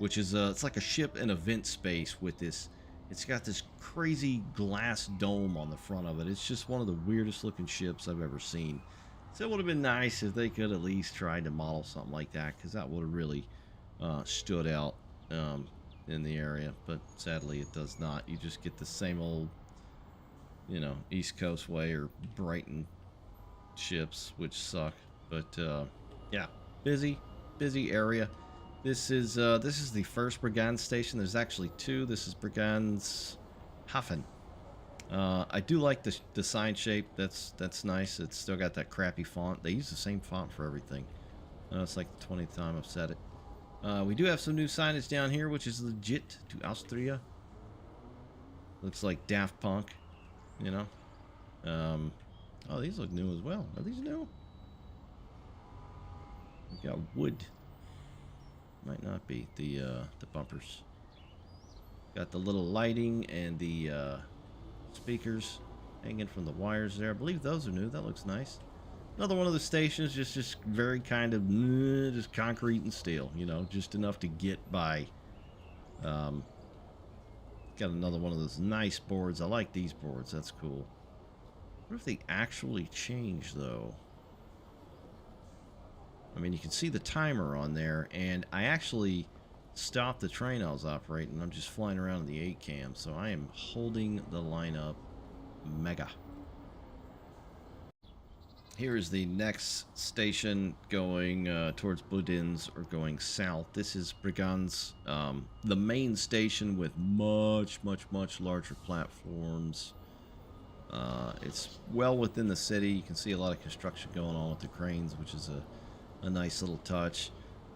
which is it's like a ship and event space with this. It's got this crazy glass dome on the front of it. It's just one of the weirdest looking ships I've ever seen. So it would have been nice if they could at least try to model something like that, because that would have really stood out in the area. But sadly, it does not. You just get the same old, you know, East Coast way or Brighton ships, which suck. But yeah, busy area. This is the first Bregenz station. There's actually two. This is Bregenz Hafen. I do like the sign shape. That's nice. It's still got that crappy font. They use the same font for everything. It's like the 20th time I've said it. We do have some new signage down here, which is legit to Austria. Looks like Daft Punk, you know. Oh, these look new as well. Are these new? We got wood. Might not be the bumpers. Got the little lighting and the speakers hanging from the wires there. I believe those are new. That looks nice. Another one of the stations, just very kind of just concrete and steel, you know, just enough to get by. Got another one of those nice boards. I like these boards. That's cool. What if they actually change though? I mean, you can see the timer on there, and I actually stopped the train I was operating. I'm just flying around in the 8 cam, so I am holding the line up mega. Here is the next station going towards Bludenz or going south. This is Bregenz, the main station with much larger platforms. It's well within the city. You can see a lot of construction going on with the cranes, which is a nice little touch.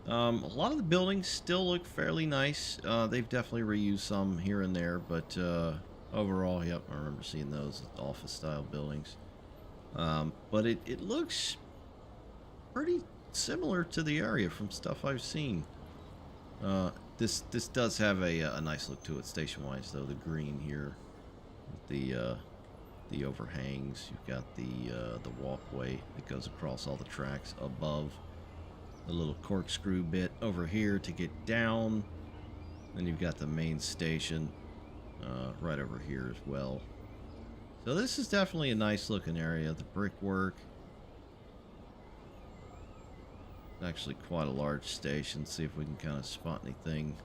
A lot of the buildings still look fairly nice. They've definitely reused some here and there, but overall, yep, I remember seeing those office style buildings. But it looks pretty similar to the area from stuff I've seen. This does have a nice look to it station wise though. The green here with the overhangs. You've got the walkway that goes across all the tracks above. The little corkscrew bit over here to get down. Then you've got the main station right over here as well. So this is definitely a nice looking area. The brickwork. Actually quite a large station. See if we can kind of spot anything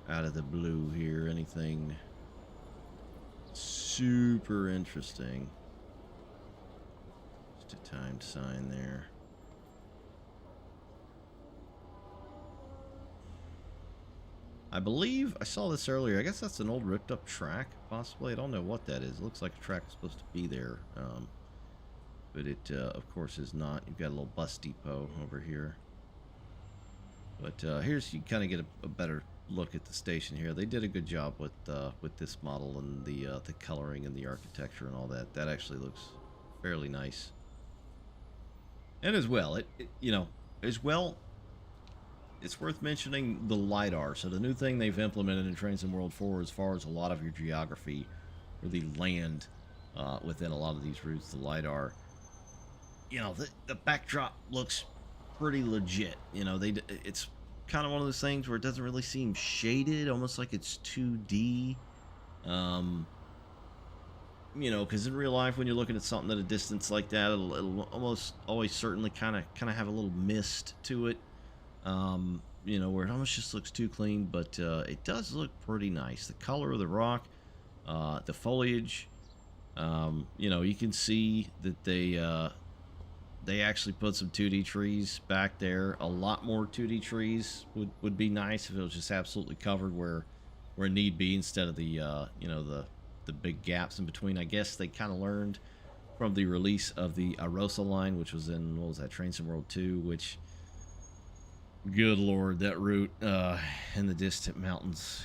out of the blue here. Anything super interesting. Just a timed sign there. I believe I saw this earlier. I guess that's an old ripped up track, possibly. I don't know what that is. It looks like a track was supposed to be there. But it, of course, is not. You've got a little bus depot over here. But here's, you kind of get a better look at the station here. They did a good job with this model and the coloring and the architecture and all that. That actually looks fairly nice. And as well, it's worth mentioning the LiDAR. So the new thing they've implemented in Trains in World 4 as far as a lot of your geography or the land within a lot of these routes, the LiDAR, you know, the backdrop looks pretty legit. You know, it's kind of one of those things where it doesn't really seem shaded, almost like it's 2D. You know, because in real life, when you're looking at something at a distance like that, it'll almost always certainly kind of have a little mist to it. You know, where it almost just looks too clean, but it does look pretty nice. The color of the rock, the foliage, you know, you can see that they actually put some 2D trees back there. A lot more 2D trees would be nice if it was just absolutely covered where need be, instead of the you know, the big gaps in between. I guess they kind of learned from the release of the Arosa line, which was in, what was that, Trains in World 2, which, good lord, that route in the distant mountains,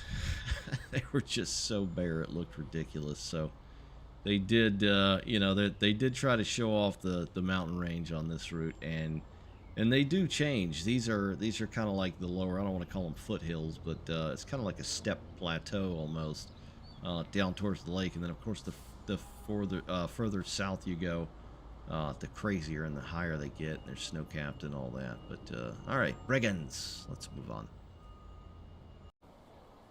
they were just so bare it looked ridiculous. So they did, you know, they did try to show off the mountain range on this route, and they do change. These are kind of like the lower, I don't want to call them foothills, but it's kind of like a step plateau almost down towards the lake, and then of course the further south you go, The crazier and the higher they get, and they're snow-capped and all that. But, all right, Bregenz. Let's move on.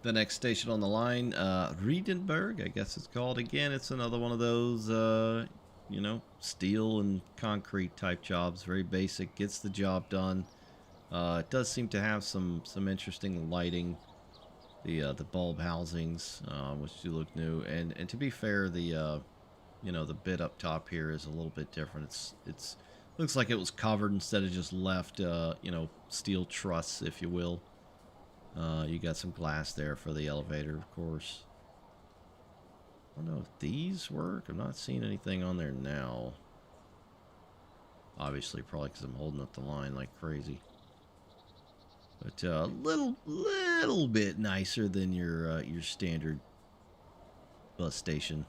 The next station on the line, Riedenberg, I guess it's called. Again, it's another one of those, you know, steel and concrete type jobs. Very basic, gets the job done. It does seem to have some interesting lighting. The bulb housings, which do look new. And to be fair, the you know, the bit up top here is a little bit different. It's looks like it was covered instead of just left, you know, steel truss, if you will. You got some glass there for the elevator, of course. I don't know if these work. I'm not seeing anything on there now. Obviously, probably because I'm holding up the line like crazy. But a little bit nicer than your standard bus station,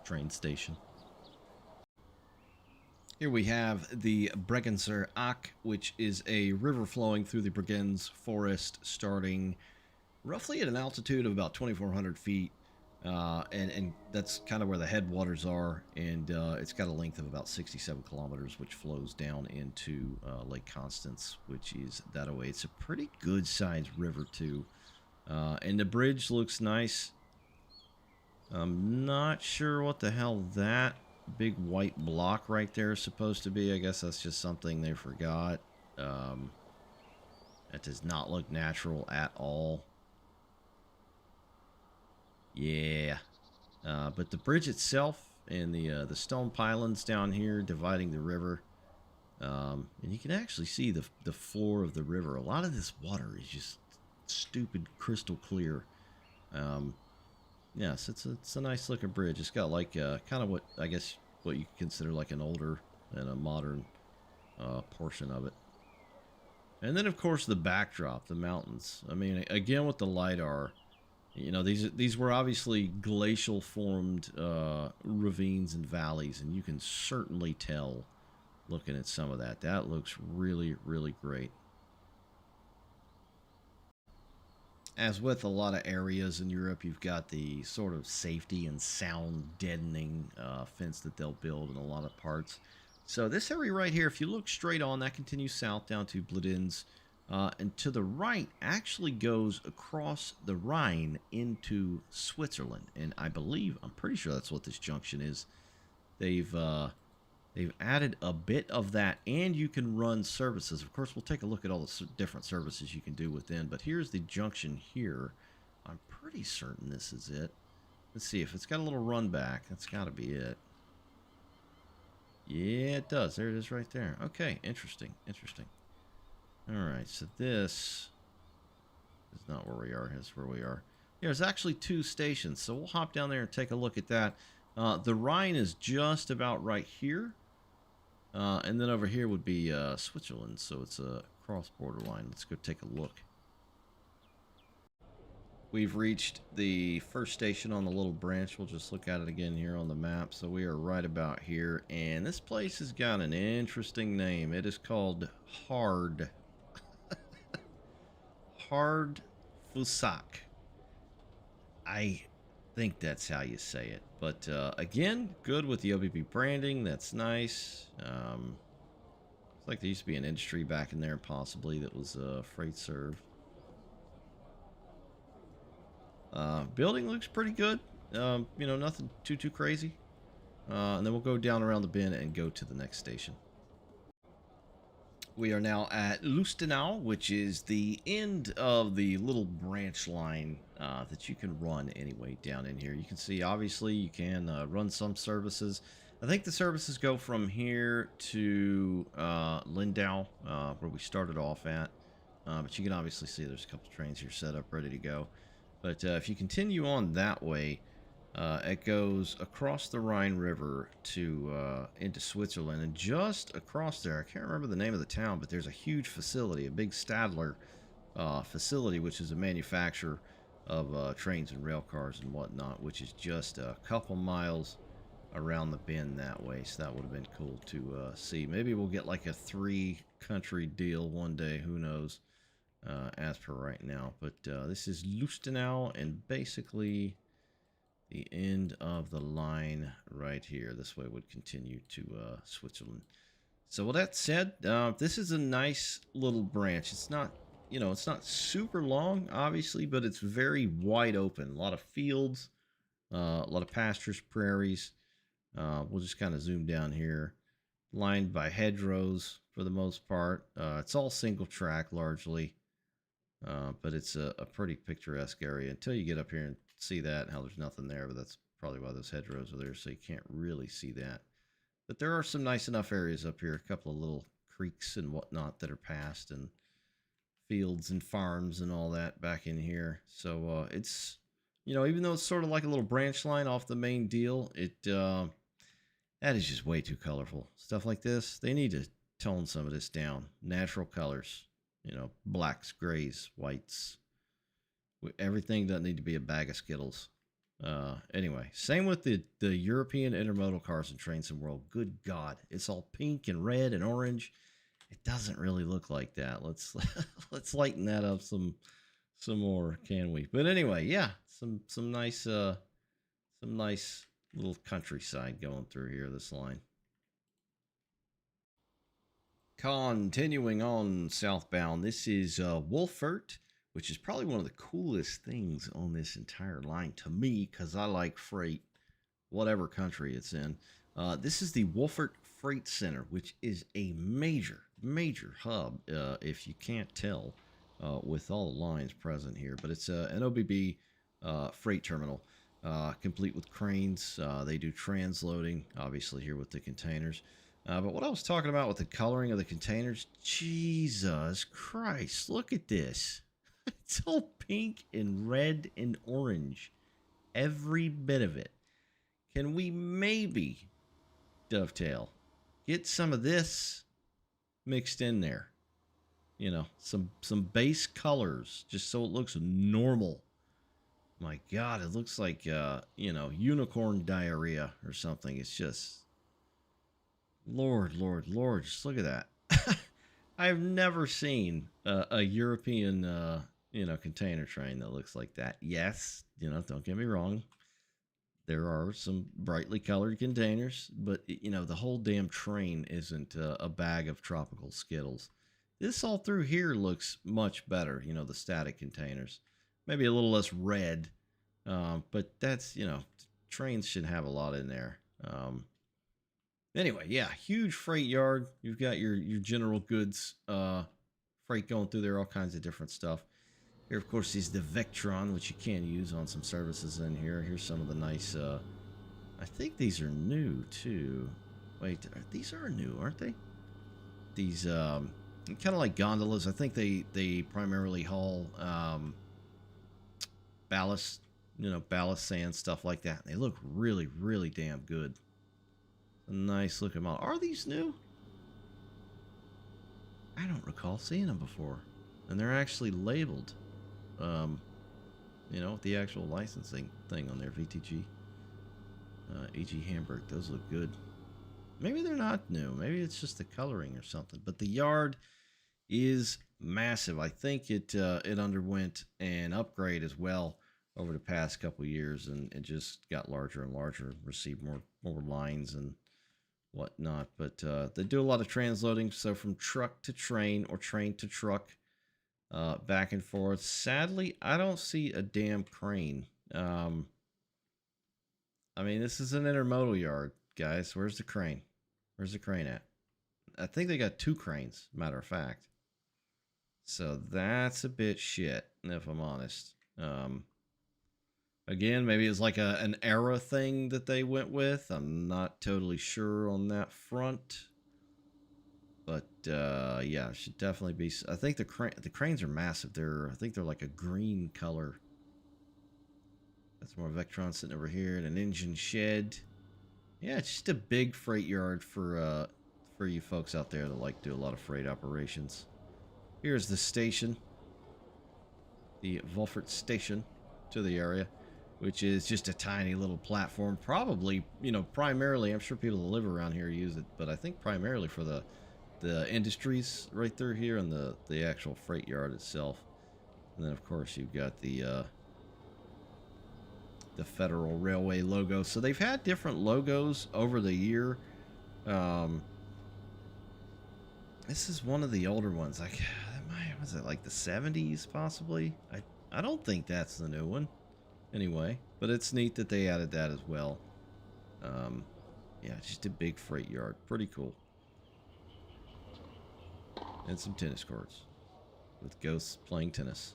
train station. Here we have the Bregenzer Ach, which is a river flowing through the Bregenz forest, starting roughly at an altitude of about 2,400 feet. And that's kind of where the headwaters are, and it's got a length of about 67 kilometers, which flows down into Lake Constance, which is that away. It's a pretty good sized river too, and the bridge looks nice. I'm not sure what the hell that big white block right there is supposed to be. I guess that's just something they forgot. That does not look natural at all. Yeah, but the bridge itself and the stone pylons down here dividing the river, and you can actually see the floor of the river. A lot of this water is just stupid crystal clear. Yes, it's a nice looking bridge. It's got like kind of what I guess what you consider like an older and a modern portion of it. And then of course the backdrop, the mountains. I mean, again with the LiDAR. You know, these were obviously glacial formed ravines and valleys, and you can certainly tell looking at some of that. That looks really, really great. As with a lot of areas in Europe, you've got the sort of safety and sound deadening fence that they'll build in a lot of parts. So this area right here, if you look straight on, that continues south down to Bludenz. And to the right actually goes across the Rhine into Switzerland, and I believe, I'm pretty sure that's what this junction is. They've added a bit of that, and you can run services. Of course, we'll take a look at all the different services you can do within, but here's the junction here. I'm pretty certain this is it. Let's see if it's got a little run back. That's got to be it. Yeah, it does. There it is right there. Okay, interesting, interesting. Alright, so this is not where we are. Here's where we are. There's actually two stations, so we'll hop down there and take a look at that. The Rhine is just about right here. And then over here would be Switzerland, so it's a cross-border line. Let's go take a look. We've reached the first station on the little branch. We'll just look at it again here on the map. So we are right about here, and this place has got an interesting name. It is called Hard. Hard Fusak. I think that's how you say it. But again, good with the OBB branding. That's nice. It's like there used to be an industry back in there, possibly, that was freight served. Building looks pretty good. You know, nothing too crazy. And then we'll go down around the bend and go to the next station. We are now at Lindau, which is the end of the little branch line that you can run anyway down in here. You can see, obviously, you can run some services. I think the services go from here to Lindau, where we started off at. But you can obviously see there's a couple trains here set up, ready to go. But if you continue on that way, it goes across the Rhine River to into Switzerland, and just across there, I can't remember the name of the town, but there's a huge facility, a big Stadler facility, which is a manufacturer of trains and rail cars and whatnot, which is just a couple miles around the bend that way. So that would have been cool to see. Maybe we'll get like a 3-country deal one day, who knows, as per right now. But this is Lindau, and basically the end of the line right here. This way would continue to Switzerland. So with that said, this is a nice little branch. It's not, you know, it's not super long, obviously, but it's very wide open. A lot of fields, a lot of pastures, prairies. We'll just kind of zoom down here. Lined by hedgerows for the most part. It's all single track largely, but it's a pretty picturesque area until you get up here and see that and how there's nothing there, but that's probably why those hedgerows are there, so you can't really see that. But there are some nice enough areas up here, a couple of little creeks and whatnot that are passed, and fields and farms and all that back in here. So it's, you know, even though it's sort of like a little branch line off the main deal, it that is just way too colorful. Stuff like this, they need to tone some of this down. Natural colors, you know, blacks, grays, whites. Everything doesn't need to be a bag of Skittles. Anyway, same with the European intermodal cars and trains in the world. Good God, it's all pink and red and orange. It doesn't really look like that. Let's let's lighten that up some more, can we? But anyway, yeah, some nice little countryside going through here, this line. Continuing on southbound, this is Wolfert, which is probably one of the coolest things on this entire line to me, because I like freight, whatever country it's in. This is the Wolfert Freight Center, which is a major hub, if you can't tell, with all the lines present here. But it's an OBB freight terminal. Complete with cranes. They do transloading, obviously, here with the containers. But what I was talking about with the coloring of the containers, Jesus Christ, look at this. It's all pink and red and orange. Every bit of it. Can we maybe, Dovetail, get some of this mixed in there? You know, some base colors, just so it looks normal. My God, it looks like, you know, unicorn diarrhea or something. It's just, Lord, just look at that. I've never seen a European, you know, container train that looks like that. Yes, you know, don't get me wrong. There are some brightly colored containers, but, you know, the whole damn train isn't a bag of tropical Skittles. This all through here looks much better, you know, the static containers. Maybe a little less red, but that's, you know, trains should have a lot in there. Anyway, yeah, huge freight yard. You've got your general goods freight going through there, all kinds of different stuff. Here, of course, is the Vectron, which you can use on some services in here. Here's some of the nice, I think these are new, too. Wait, these are new, aren't they? These, kind of like gondolas. I think they primarily haul ballast, you know, ballast sand, stuff like that. They look really damn good. A nice looking model. Are these new? I don't recall seeing them before. And they're actually labeled, you know, with the actual licensing thing on there. VTG, AG Hamburg. Those look good. Maybe they're not new. Maybe it's just the coloring or something. But the yard is massive. I think it underwent an upgrade as well over the past couple years, and it just got larger and larger, received more lines and whatnot. But they do a lot of transloading, so from truck to train or train to truck, back and forth. Sadly, I don't see a damn crane. I mean, this is an intermodal yard, guys. Where's the crane? Where's the crane at? I think they got 2 cranes, matter of fact. So that's a bit shit, if I'm honest. Again, maybe it's like an era thing that they went with. I'm not totally sure on that front. But yeah, it should definitely be. I think the cranes are massive. I think they're like a green color. That's more Vectron sitting over here in an engine shed. Yeah, it's just a big freight yard for you folks out there that like to do a lot of freight operations. Here's the station, the Wolfert station to the area, which is just a tiny little platform. Probably, you know, primarily, I'm sure people that live around here use it, but I think primarily for the industries right through here and the actual freight yard itself. And then, of course, you've got the the Federal Railway logo. So they've had different logos over the year. This is one of the older ones. Like, was it like the 70s possibly? I don't think that's the new one. Anyway, but it's neat that they added that as well. Yeah, just a big freight yard. Pretty cool. And some tennis courts with ghosts playing tennis.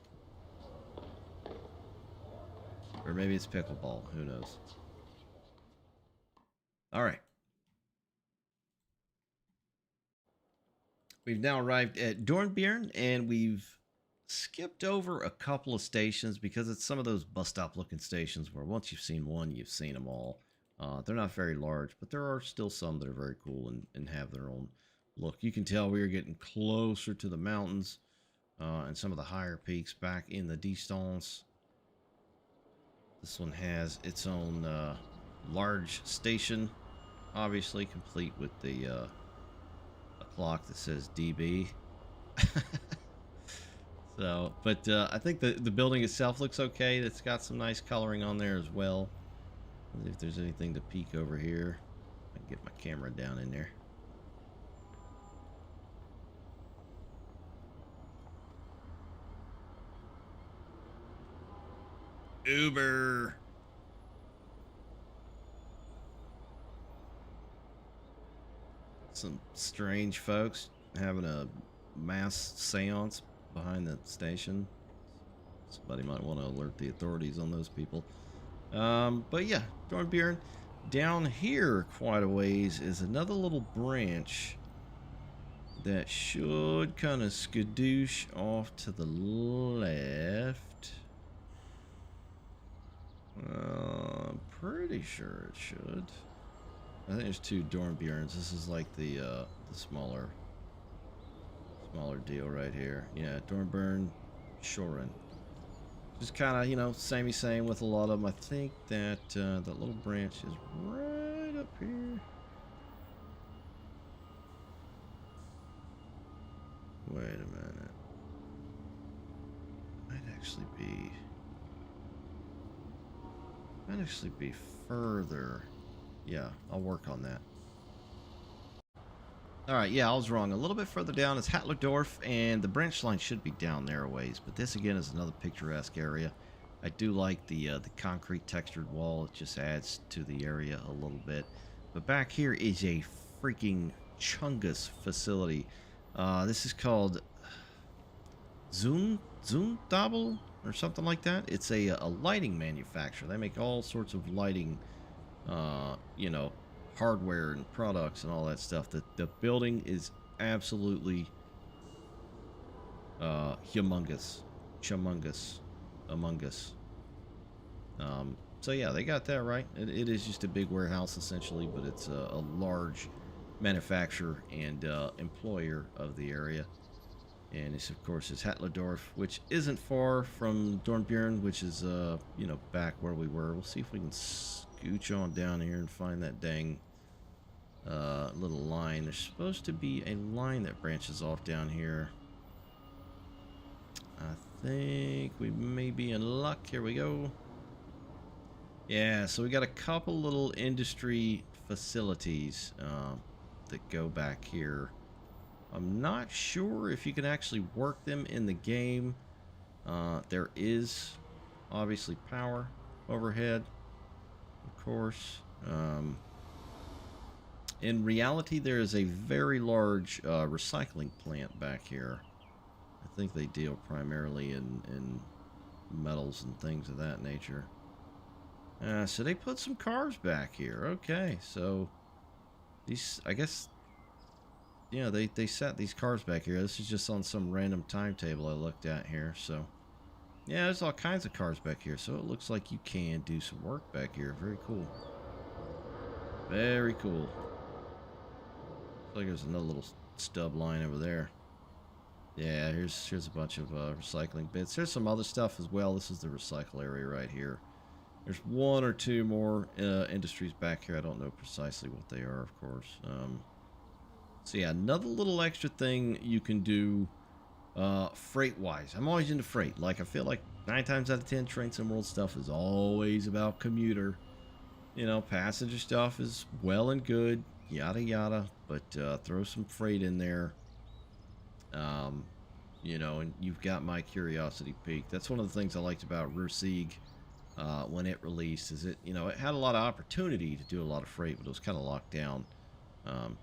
Or maybe it's pickleball. Who knows? All right. We've now arrived at Dornbirn, and we've skipped over a couple of stations because it's some of those bus stop looking stations where once you've seen one, you've seen them all. They're not very large, but there are still some that are very cool and have their own look. You can tell we are getting closer to the mountains and some of the higher peaks back in the distance. This one has its own large station, obviously complete with the a clock that says DB. So, but I think the building itself looks okay. It's got some nice coloring on there as well. Let's see if there's anything to peek over here. I can get my camera down in there. Uber. Some strange folks having a mass seance behind the station. Somebody might want to alert the authorities on those people. But yeah, Dornbirn. Down here quite a ways is another little branch that should kind of skadoosh off to the left. I'm pretty sure it should. I think there's two Dornbirns. This is like the smaller deal right here. Yeah, Dornbirn, Shoren. Just kind of, you know, same with a lot of them. I think that that little branch is right up here. Wait a minute. Might actually be further. Yeah, I'll work on that. Alright, yeah, I was wrong. A little bit further down is Hatlerdorf, and the branch line should be down there a ways. But this, again, is another picturesque area. I do like the concrete textured wall. It just adds to the area a little bit. But back here is a freaking chungus facility. This is called Zundabel or something like that. It's a lighting manufacturer. They make all sorts of lighting, you know, hardware and products and all that stuff. The building is absolutely humongous, among us. So yeah, they got that right. It is just a big warehouse essentially, but it's a large manufacturer and employer of the area. And this, of course, is Hatlerdorf, which isn't far from Dornbirn, which is you know, back where we were. We'll see if we can scooch on down here and find that dang little line. There's supposed to be a line that branches off down here. I think we may be in luck. Here we go. Yeah, so we got a couple little industry facilities that go back here. I'm not sure if you can actually work them in the game. There is obviously power overhead, of course. In reality, there is a very large recycling plant back here. I think they deal primarily in metals and things of that nature. So they put some cars back here. Okay, so these, I guess, yeah, they set these cars back here. This is just on some random timetable I looked at here. So yeah, there's all kinds of cars back here. So it looks like you can do some work back here. Very cool. Very cool. Looks like there's another little stub line over there. Yeah, here's a bunch of recycling bits. There's some other stuff as well. This is the recycle area right here. There's one or two more industries back here. I don't know precisely what they are, of course. So yeah, another little extra thing you can do Freight-wise, I'm always into freight. Like, I feel like 9 times out of 10, Train Sim World stuff is always about commuter. You know, passenger stuff is well and good, yada yada, but throw some freight in there. You know, and you've got my curiosity peaked. That's one of the things I liked about Rusig when it released, is it, you know, it had a lot of opportunity to do a lot of freight, but it was kind of locked down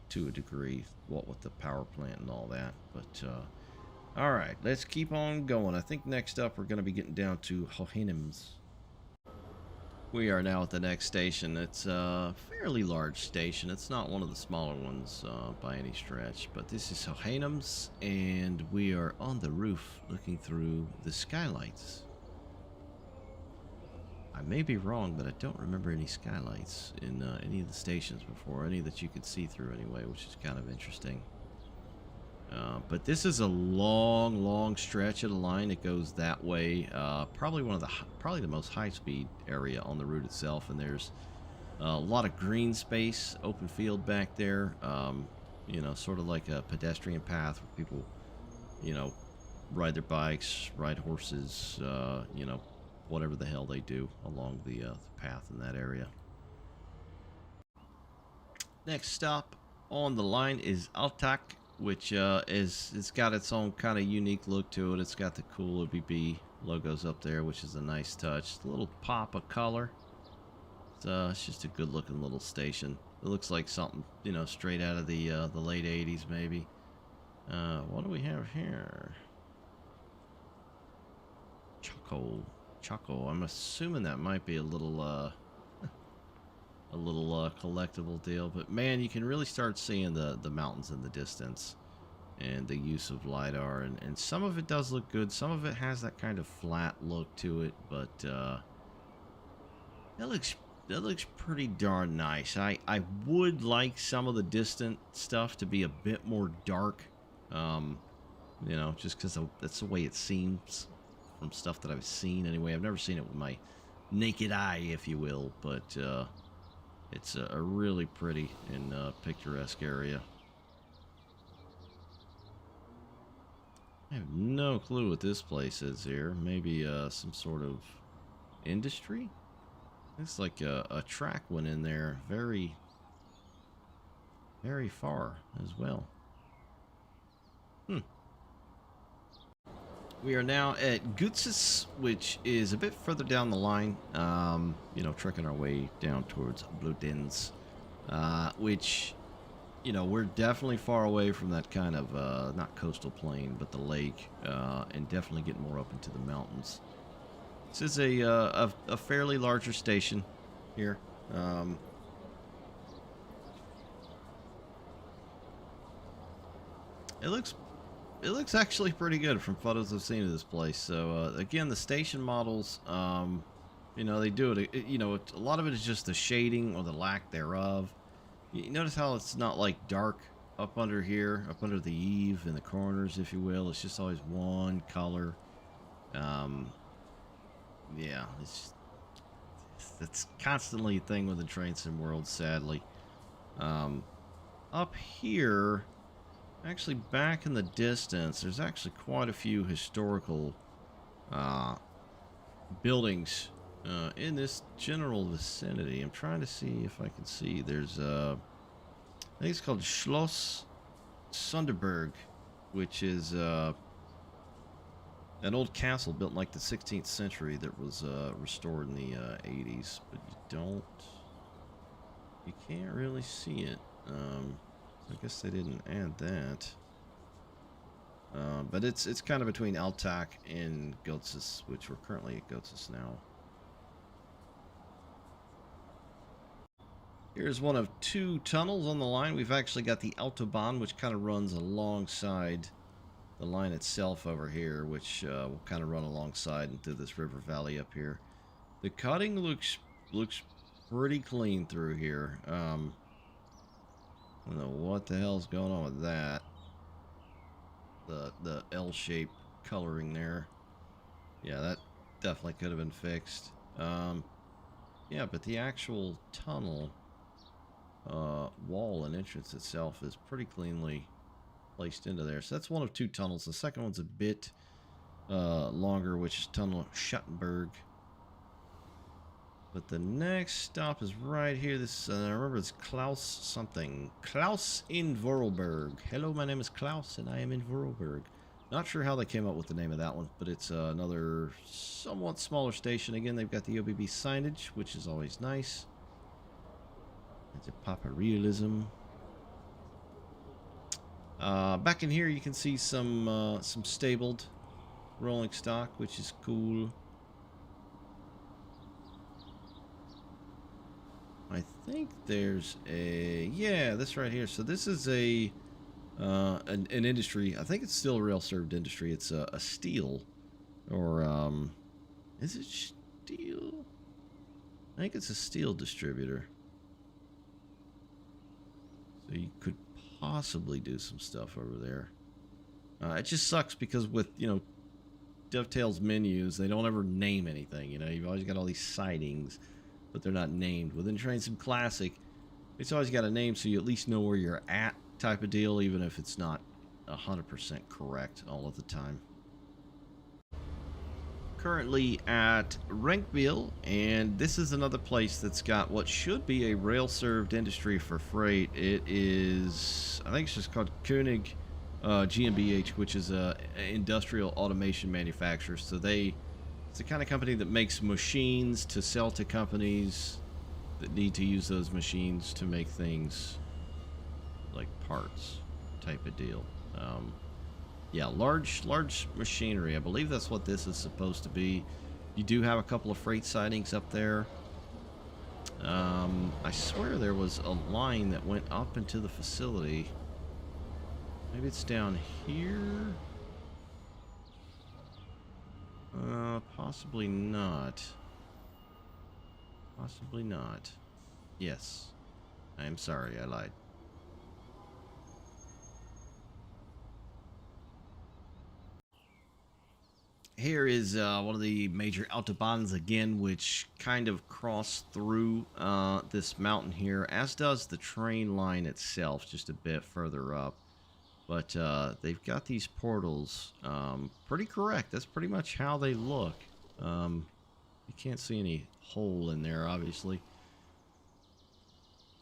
to a degree, what with the power plant and all that. But all right, let's keep on going. I think next up we're going to be getting down to Hohenems. We are now at the next station. It's a fairly large station. It's not one of the smaller ones by any stretch, but this is Hohenems, and we are on the roof looking through the skylights. I may be wrong, but I don't remember any skylights in any of the stations before, any that you could see through anyway, which is kind of interesting. But this is a long stretch of the line that goes that way. Probably the most high-speed area on the route itself, and there's a lot of green space, open field back there. You know, sort of like a pedestrian path where people, you know, ride their bikes, ride horses, you know, whatever the hell they do along the path in that area. Next stop on the line is Altak, which it's got its own kind of unique look to it. It's got the cool OBB logos up there, which is a nice touch. A little pop of color. It's just a good looking little station. It looks like something, you know, straight out of the late 80s maybe. What do we have here? Choco. I'm assuming that might be a little collectible deal, but man, you can really start seeing the mountains in the distance and the use of LiDAR, and some of it does look good. Some of it has that kind of flat look to it, but that looks pretty darn nice. I would like some of the distant stuff to be a bit more dark, you know, just because that's the way it seems from stuff that I've seen anyway. I've never seen it with my naked eye, if you will, but it's a really pretty and picturesque area. I have no clue what this place is here. Maybe some sort of industry? It's like a track went in there very far as well. We are now at Goooo, which is a bit further down the line, you know, trekking our way down towards Bludenz, which, you know, we're definitely far away from that kind of, not coastal plain, but the lake, and definitely getting more up into the mountains. This is a fairly larger station here. It looks actually pretty good from photos I've seen of this place. So again, the station models, you know, they do it. You know, a lot of it is just the shading or the lack thereof. You notice how it's not like dark up under here, up under the eave in the corners, if you will. It's just always one color. Yeah, that's constantly a thing with the Train Sim world, sadly. Up here, actually back in the distance, there's actually quite a few historical buildings in this general vicinity. I'm trying to see if I can see. There's I think it's called Schloss Sonderburg, which is an old castle built in like the 16th century that was restored in the 80s, but you can't really see it. I guess they didn't add that. But it's kind of between Altak and Goooo, which we're currently at Goooo now. Here's one of two tunnels on the line. We've actually got the Autobahn, which kind of runs alongside the line itself over here, which will kind of run alongside and through this river valley up here. The cutting looks pretty clean through here. I don't know what the hell's going on with that. The L-shaped coloring there. Yeah, that definitely could have been fixed. Yeah, but the actual tunnel wall and entrance itself is pretty cleanly placed into there. So that's one of two tunnels. The second one's a bit longer, which is Tunnel Schattenberg. But the next stop is right here. This, I remember it's Klaus something. Klaus in Vorarlberg. Hello, my name is Klaus, and I am in Vorarlberg. Not sure how they came up with the name of that one, but it's another somewhat smaller station. Again, they've got the OBB signage, which is always nice. It's a Papa Realism. Back in here, you can see some stabled rolling stock, which is cool. I think there's a, yeah, this right here. So this is a an industry. I think it's still a rail served industry. It's a steel, or is it steel? I think it's a steel distributor. So you could possibly do some stuff over there. It just sucks because with, you know, Dovetail's menus, they don't ever name anything. You know, you've always got all these sidings, but they're not named. Within Train Sim Classic, it's always got a name so you at least know where you're at, type of deal, even if it's not 100% correct all of the time. Currently at Renkville, and this is another place that's got what should be a rail-served industry for freight. It is, I think it's just called Koenig GmbH, which is a industrial automation manufacturer. So it's the kind of company that makes machines to sell to companies that need to use those machines to make things like parts type of deal. Yeah, large machinery. I believe that's what this is supposed to be. You do have a couple of freight sidings up there. I swear there was a line that went up into the facility. Maybe it's down here? Possibly not. Possibly not. Yes. I am sorry, I lied. Here is one of the major autobahns again, which kind of cross through this mountain here, as does the train line itself, just a bit further up. But they've got these portals pretty correct. That's pretty much how they look. You can't see any hole in there, obviously.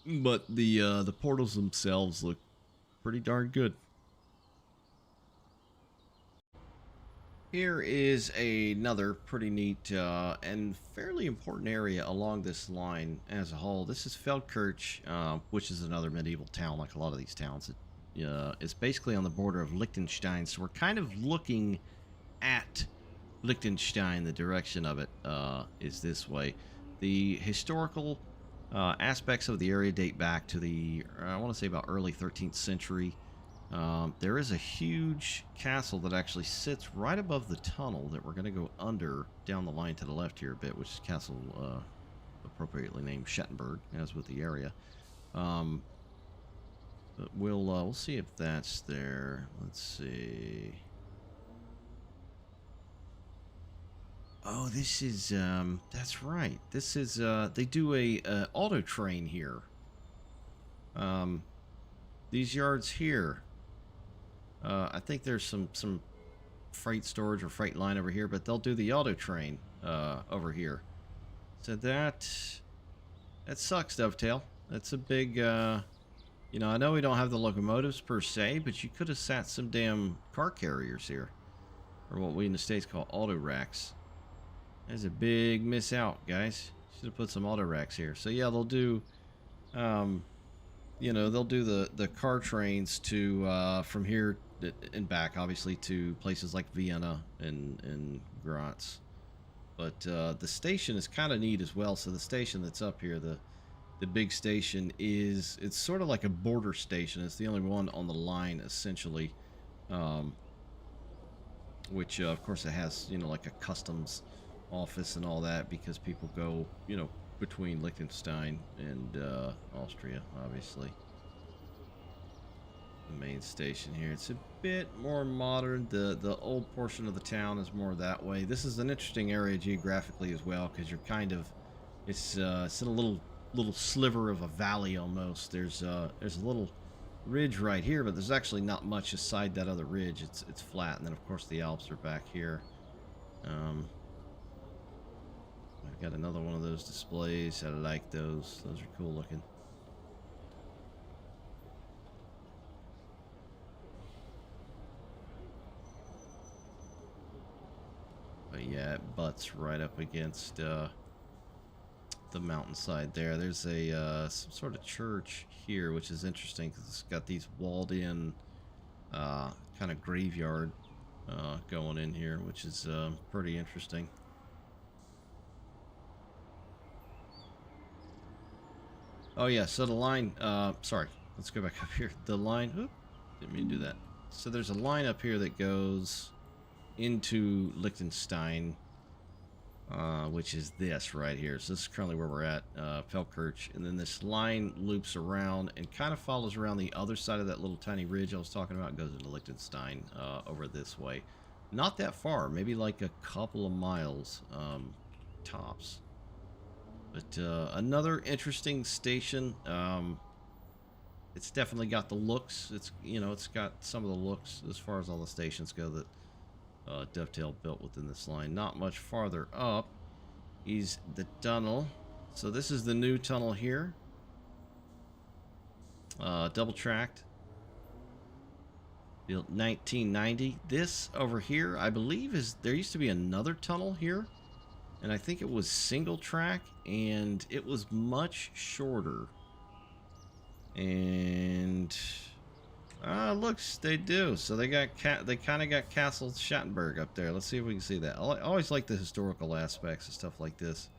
But the portals themselves look pretty darn good. Here is another pretty neat and fairly important area along this line as a whole. This is Feldkirch, which is another medieval town, like a lot of these towns. It's basically on the border of Liechtenstein, so we're kind of looking at Liechtenstein. The direction of it is this way. The historical aspects of the area date back to the, I want to say about early 13th century. There is a huge castle that actually sits right above the tunnel that we're going to go under down the line to the left here a bit, which is Castle appropriately named Schattenberg, as with the area. But we'll see if that's there. Let's see. Oh, this is that's right. This is they do a auto train here. These yards here. I think there's some freight storage or freight line over here, but they'll do the auto train over here. So that sucks, Dovetail. That's a big, you know, I know we don't have the locomotives per se, but you could have sat some damn car carriers here, or what we in the States call auto racks. That's a big miss out, guys. Should have put some auto racks here. So yeah, they'll do, you know, they'll do the car trains to from here and back, obviously, to places like Vienna and Graz. But the station is kind of neat as well. So the station that's up here, the big station, it's sort of like a border station. It's the only one on the line, essentially, which of course it has, you know, like a customs office and all that, because people go, you know, between Liechtenstein and Austria, obviously. The main station here, it's a bit more modern. The old portion of the town is more that way. This is an interesting area geographically as well, because you're kind of, it's in a little sliver of a valley almost. There's a little ridge right here, but there's actually not much aside that other ridge. It's flat, and then of course the Alps are back here. I've got another one of those displays. I like those. Those are cool looking. But yeah, it butts right up against the mountainside there. There's a some sort of church here, which is interesting because it's got these walled-in kind of graveyard going in here, which is pretty interesting. Oh yeah, so the line, sorry, let's go back up here. The line, whoop, didn't mean to do that. So there's a line up here that goes into Liechtenstein, which is this right here. So this is currently where we're at, Feldkirch. And then this line loops around and kind of follows around the other side of that little tiny ridge I was talking about. It goes into Liechtenstein over this way. Not that far, maybe like a couple of miles tops. But another interesting station. It's definitely got the looks. It's, you know, it's got some of the looks as far as all the stations go that Dovetail built within this line. Not much farther up is the tunnel. So this is the new tunnel here. Double tracked. Built 1990. This over here, I believe, is, there used to be another tunnel here. And I think it was single track, and it was much shorter. And looks, they do. So they got they kind of got Castle Schattenberg up there. Let's see if we can see that. I always like the historical aspects of stuff like this.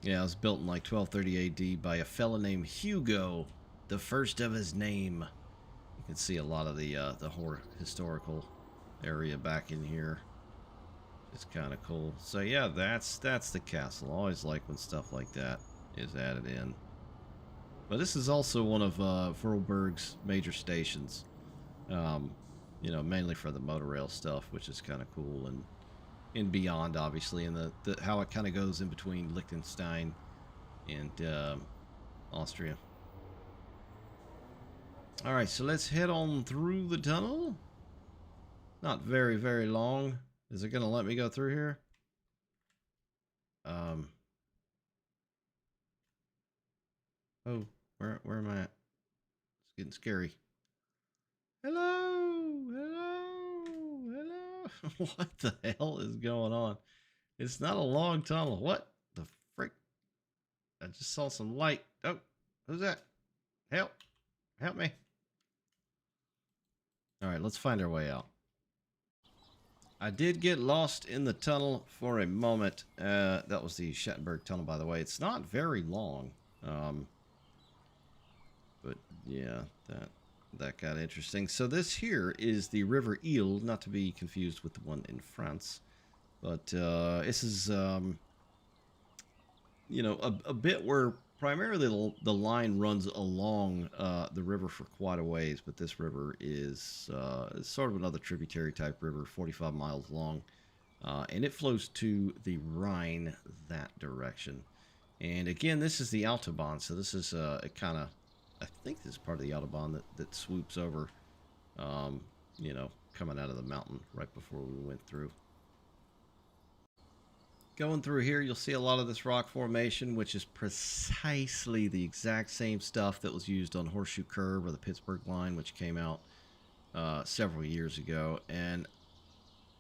Yeah, it was built in like 1230 AD by a fella named Hugo, the first of his name. You can see a lot of the whole historical area back in here. It's kind of cool. So yeah, that's the castle. I always like when stuff like that is added in. But this is also one of Vorarlberg's major stations. You know, mainly for the monorail stuff, which is kind of cool, and beyond, obviously, and the how it kind of goes in between Liechtenstein and Austria. All right, so let's head on through the tunnel. Not very, very long. Is it going to let me go through here? Oh, where am I at? It's getting scary. Hello, hello, hello. What the hell is going on? It's not a long tunnel. What the frick? I just saw some light. Oh, who's that? Help, help me. All right, let's find our way out. I did get lost in the tunnel for a moment. That was the Schattenberg tunnel, by the way. It's not very long. But yeah, that got interesting. So this here is the River Eel, not to be confused with the one in France. But this is, you know, a bit where primarily the line runs along the river for quite a ways, but this river is sort of another tributary type river, 45 miles long, and it flows to the Rhine that direction. And again, this is the Autobahn, so this is a kind of, I think this is part of the Autobahn that swoops over, you know, coming out of the mountain right before we went through. Going through here, you'll see a lot of this rock formation, which is precisely the exact same stuff that was used on Horseshoe Curve or the Pittsburgh Line, which came out several years ago. And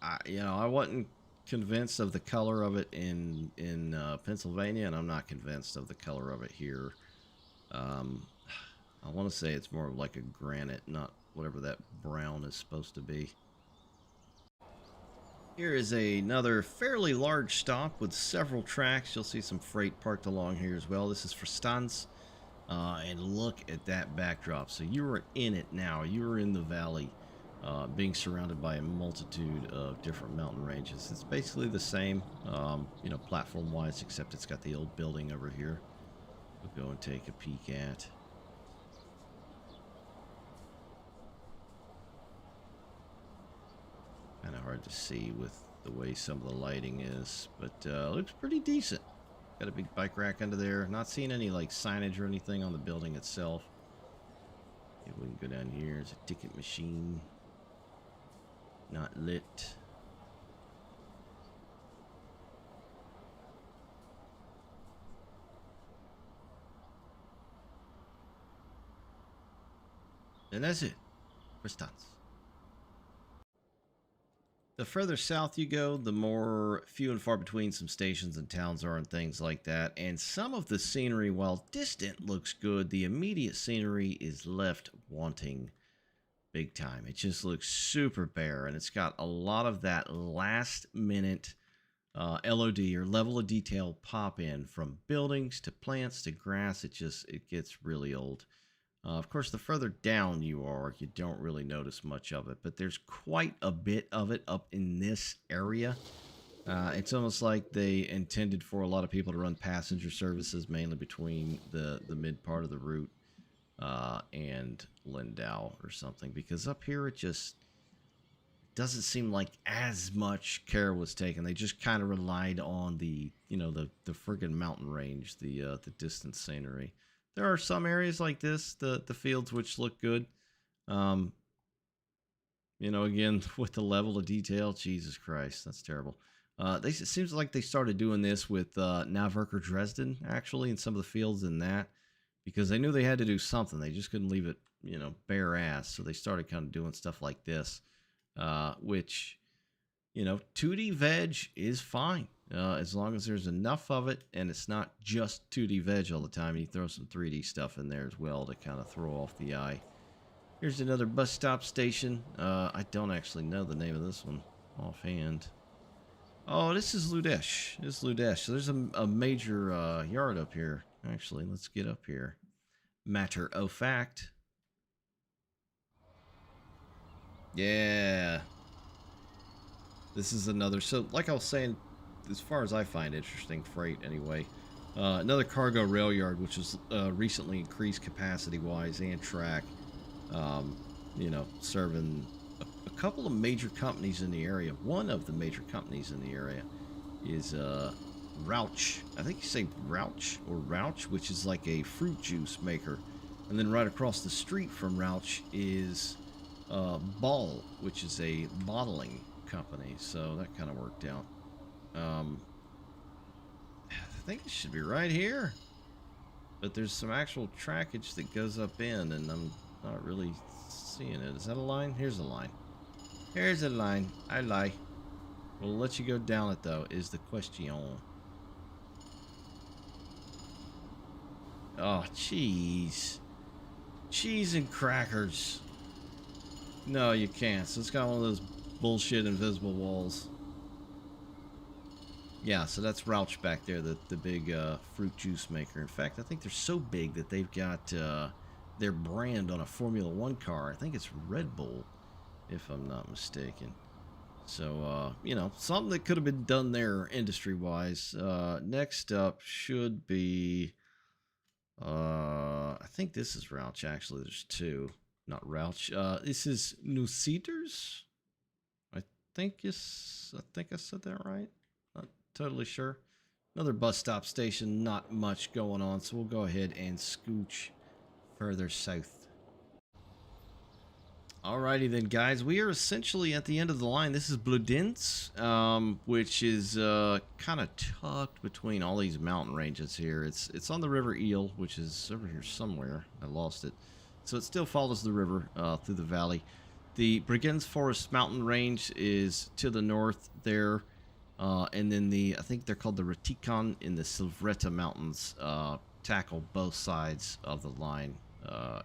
I wasn't convinced of the color of it in Pennsylvania, and I'm not convinced of the color of it here. I want to say it's more like a granite, not whatever that brown is supposed to be. Here is another fairly large stop with several tracks. You'll see some freight parked along here as well. This is for Stans. And look at that backdrop. So you are in it now. You are in the valley, being surrounded by a multitude of different mountain ranges. It's basically the same, you know, platform-wise, except it's got the old building over here. We'll go and take a peek at. Kind of hard to see with the way some of the lighting is, but looks pretty decent. Got a big bike rack under there. Not seeing any like signage or anything on the building itself. Okay, we can go down here. There's a ticket machine. Not lit. And that's it. Constance. The further south you go, the more few and far between some stations and towns are and things like that. And some of the scenery, while distant, looks good. The immediate scenery is left wanting big time. It just looks super bare, and it's got a lot of that last minute LOD or level of detail pop in from buildings to plants to grass. It gets really old. Of course, the further down you are, you don't really notice much of it, but there's quite a bit of it up in this area. It's almost like they intended for a lot of people to run passenger services, mainly between the mid part of the route and Lindau or something, because up here it just doesn't seem like as much care was taken. They just kind of relied on the friggin' mountain range, the distant scenery. There are some areas like this, the fields, which look good. Again, with the level of detail, Jesus Christ, that's terrible. It seems like they started doing this with Navverker Dresden, actually, in some of the fields in that, because they knew they had to do something. They just couldn't leave it, bare ass. So they started kind of doing stuff like this, which, 2D veg is fine. As long as there's enough of it and it's not just 2D veg all the time. You throw some 3D stuff in there as well to kind of throw off the eye. Here's another bus stop station. I don't actually know the name of this one offhand. Oh, this is Ludesh. This is Ludesh. So there's a major yard up here. Actually, let's get up here. Matter of fact. Yeah. This is another. So, like I was saying, as far as I find interesting, freight anyway. Another cargo rail yard, which was recently increased capacity-wise and track. Serving a couple of major companies in the area. One of the major companies in the area is Rauch. I think you say Rauch or Rauch, which is like a fruit juice maker. And then right across the street from Rauch is Ball, which is a bottling company. So that kind of worked out. I think it should be right here, but there's some actual trackage that goes up in, and I'm not really seeing it. Is that a line? Here's a line. Here's a line. I lie. We'll let you go down it, though, is the question. Oh, cheese. Cheese and crackers. No, you can't. So it's got one of those bullshit invisible walls. Yeah, so that's Rauch back there, the big fruit juice maker. In fact, I think they're so big that they've got their brand on a Formula One car. I think it's Red Bull, if I'm not mistaken. So, something that could have been done there industry-wise. Next up should be, I think this is Rauch, actually. There's two, not Rauch. This is Neusiedlers. I think I said that right. Totally sure. Another bus stop station, not much going on, so we'll go ahead and scooch further south. Alrighty then, guys, we are essentially at the end of the line. This is Bludenz, which is kind of tucked between all these mountain ranges here. It's on the River Eel, which is over here somewhere. I lost it. So it still follows the river through the valley. The Bregenz Forest Mountain Range is to the north there. And then I think they're called the Retikon in the Silvretta Mountains, tackle both sides of the line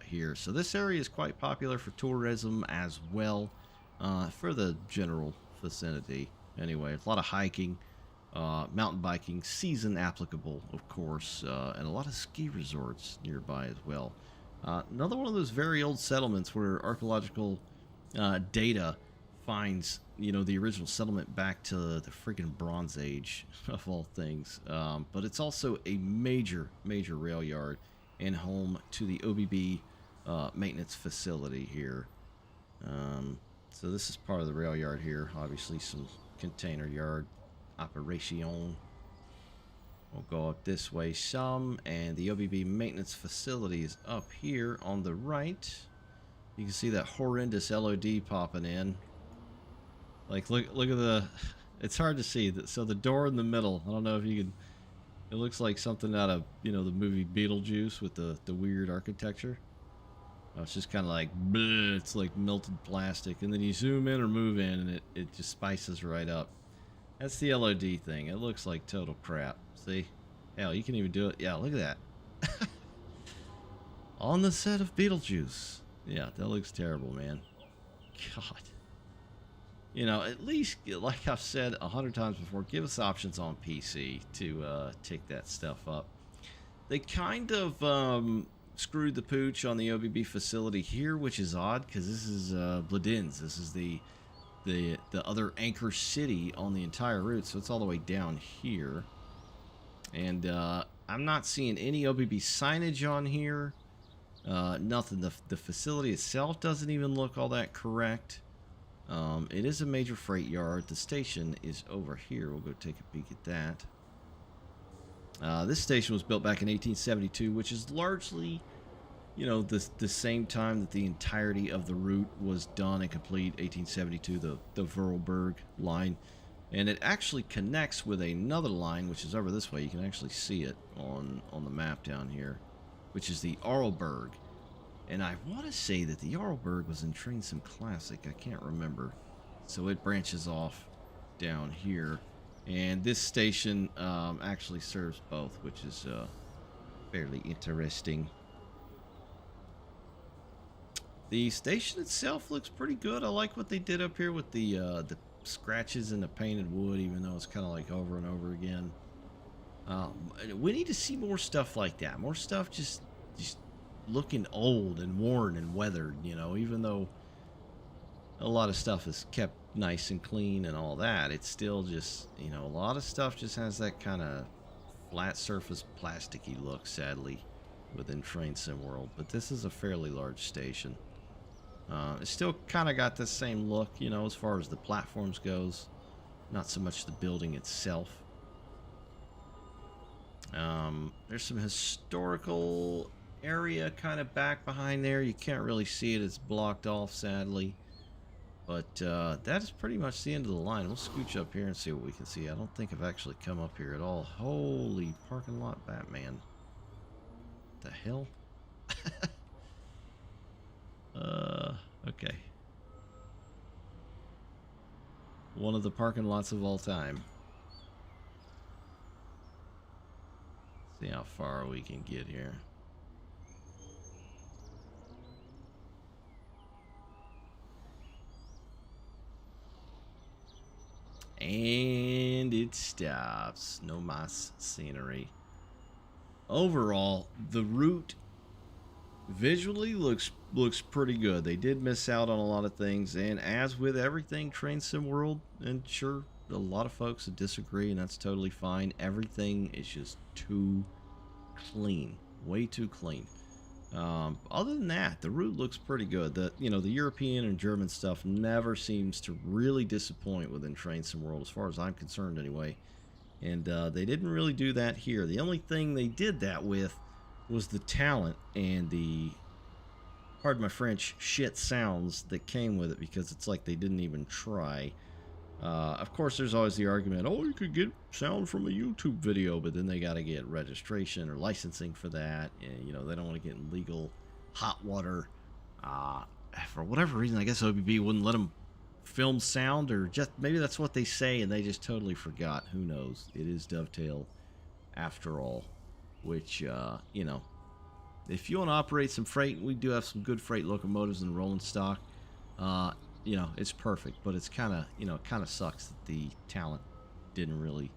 here. So this area is quite popular for tourism as well, for the general vicinity. Anyway, a lot of hiking, mountain biking, season applicable, of course, and a lot of ski resorts nearby as well. Another one of those very old settlements where archaeological data finds, the original settlement back to the friggin' Bronze Age, of all things. But it's also a major rail yard and home to the OBB maintenance facility here. So this is part of the rail yard here. Obviously some container yard operation. We'll go up this way some, and the OBB maintenance facility is up here on the right. You can see that horrendous LOD popping in. Like, look at the... It's hard to see. So the door in the middle, I don't know if you can... It looks like something out of, you know, the movie Beetlejuice with the weird architecture. It's just kind of like, bleh, it's like melted plastic. And then you zoom in or move in, and it just spices right up. That's the LOD thing. It looks like total crap. See? Hell, you can even do it. Yeah, look at that. On the set of Beetlejuice. Yeah, that looks terrible, man. God. You know, at least, like I've said 100 times before, give us options on PC to take that stuff up. They kind of screwed the pooch on the OBB facility here, which is odd because this is Bludenz. This is the other anchor city on the entire route, so it's all the way down here. And I'm not seeing any OBB signage on here. Nothing. The facility itself doesn't even look all that correct. It is a major freight yard. The station is over here. We'll go take a peek at that. This station was built back in 1872, which is largely, you know, the same time that the entirety of the route was done and complete, 1872, the Vorarlberg Line. And it actually connects with another line, which is over this way. You can actually see it on the map down here, which is the Vorarlberg. And I want to say that the Vorarlberg was in Train Sim Classic. I can't remember. So it branches off down here. And this station actually serves both, which is fairly interesting. The station itself looks pretty good. I like what they did up here with the scratches in the painted wood, even though it's kind of like over and over again. We need to see more stuff like that. More stuff just looking old and worn and weathered, you know, even though a lot of stuff is kept nice and clean and all that, it's still just, you know, a lot of stuff just has that kind of flat surface plasticky look, sadly, within Train Sim World. But this is a fairly large station. It's still kind of got the same look, you know, as far as the platforms goes, not so much the building itself. There's some historical area kind of back behind there. You can't really see it. It's blocked off, sadly. But that is pretty much the end of the line. We'll scooch up here and see what we can see. I don't think I've actually come up here at all. Holy parking lot Batman. What the hell? Okay. One of the parking lots of all time. See how far we can get here. And it stops. No más scenery. Overall, the route visually looks pretty good. They did miss out on a lot of things, and as with everything Train Sim World, and sure, a lot of folks would disagree, and that's totally fine. Everything is just too clean, way too clean. Other than that, the route looks pretty good. The European and German stuff never seems to really disappoint within Train Sim World, as far as I'm concerned, anyway. And they didn't really do that here. The only thing they did that with was the talent and the, pardon my French, shit sounds that came with it, because it's like they didn't even try. Of course, there's always the argument, oh, you could get sound from a YouTube video, but then they got to get registration or licensing for that, and, you know, they don't want to get in legal hot water. For whatever reason, I guess OBB wouldn't let them film sound, or just maybe that's what they say and they just totally forgot. Who knows? It is Dovetail after all, which, you know, if you want to operate some freight, we do have some good freight locomotives in rolling stock. You know, it's perfect, but it's kind of, you know, it kind of sucks that the talent didn't really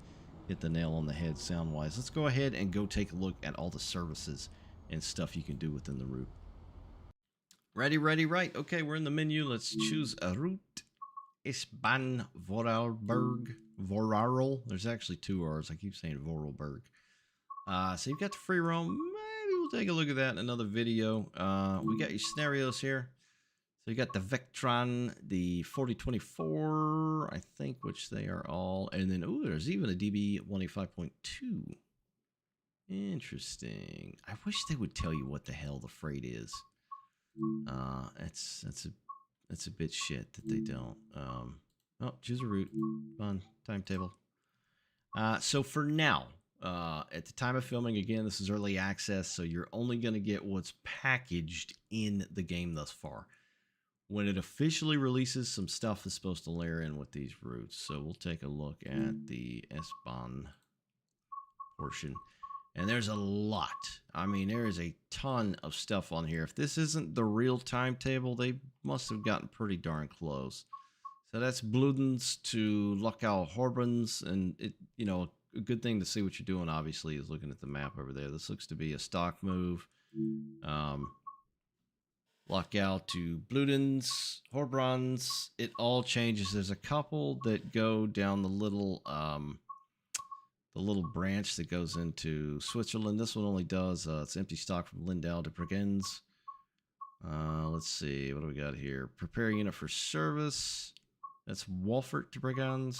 hit the nail on the head sound-wise. Let's go ahead and go take a look at all the services and stuff you can do within the route. Ready, right. Okay, we're in the menu. Let's choose a route. S-Bahn Vorarlberg. Vorarl. There's actually two R's. I keep saying Vorarlberg. So you've got the free roam. Maybe we'll take a look at that in another video. We got your scenarios here. So you got the Vectron, the 4024, I think, which they are all. And then, ooh, there's even a DB 185.2. Interesting. I wish they would tell you what the hell the freight is. That's a bit shit that they don't. Oh, choose a route. Fun. Timetable. So for now, at the time of filming, again, this is early access, so you're only going to get what's packaged in the game thus far. When it officially releases, some stuff is supposed to layer in with these routes. So we'll take a look at the S-Bahn portion. And there's a lot. I mean, there is a ton of stuff on here. If this isn't the real timetable, they must have gotten pretty darn close. So that's Bludenz to Lindau, and it, you know, a good thing to see what you're doing, obviously, is looking at the map over there. This looks to be a stock move. Lockout to Bludenz, Horbrands, it all changes. There's a couple that go down the little branch that goes into Switzerland. This one only does, it's empty stock from Lindau to Bregenz. Let's see, what do we got here? Prepare unit for service. That's Wolfert to Bregenz.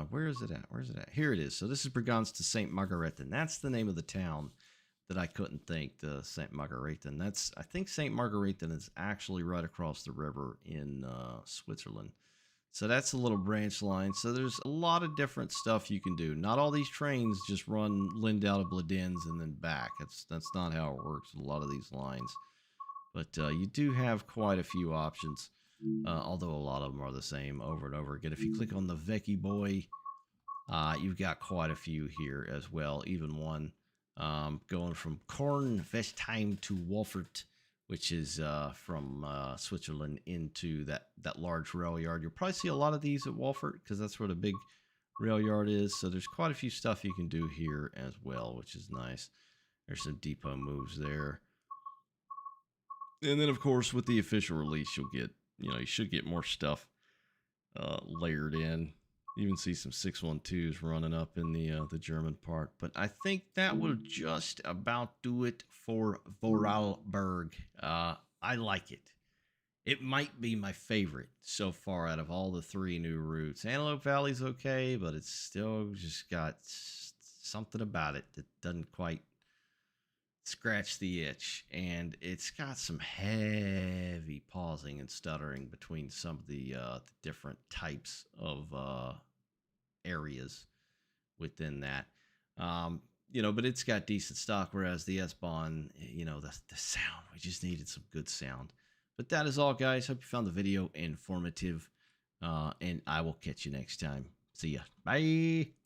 Where is it at? Where is it at? Here it is. So this is Bregenz to St. Margarethen. That's the name of the town that I couldn't think, the St. Margarethen. That's, I think St. Margarethen is actually right across the river in Switzerland. So that's a little branch line. So there's a lot of different stuff you can do. Not all these trains just run Lindau to Bludenz and then back. That's not how it works with a lot of these lines. But you do have quite a few options, although a lot of them are the same over and over again. If you click on the Vecchi Boy, you've got quite a few here as well. Even one going from Kornwestheim to Wolfert, which is from Switzerland into that large rail yard. You'll probably see a lot of these at Wolfert because that's where the big rail yard is. So there's quite a few stuff you can do here as well, which is nice. There's some depot moves there. And then, of course, with the official release, you'll get, you should get more stuff layered in. You even see some 612s running up in the German part. But I think that will just about do it for Vorarlberg. I like it. It might be my favorite so far out of all the 3 new routes. Antelope Valley's okay, but it's still just got something about it that doesn't quite scratch the itch. And it's got some heavy pausing and stuttering between some of the different types of areas within that. But it's got decent stock, whereas the S-Bahn, the sound, we just needed some good sound. But that is all, guys. Hope you found the video informative, and I will catch you next time. See ya. Bye.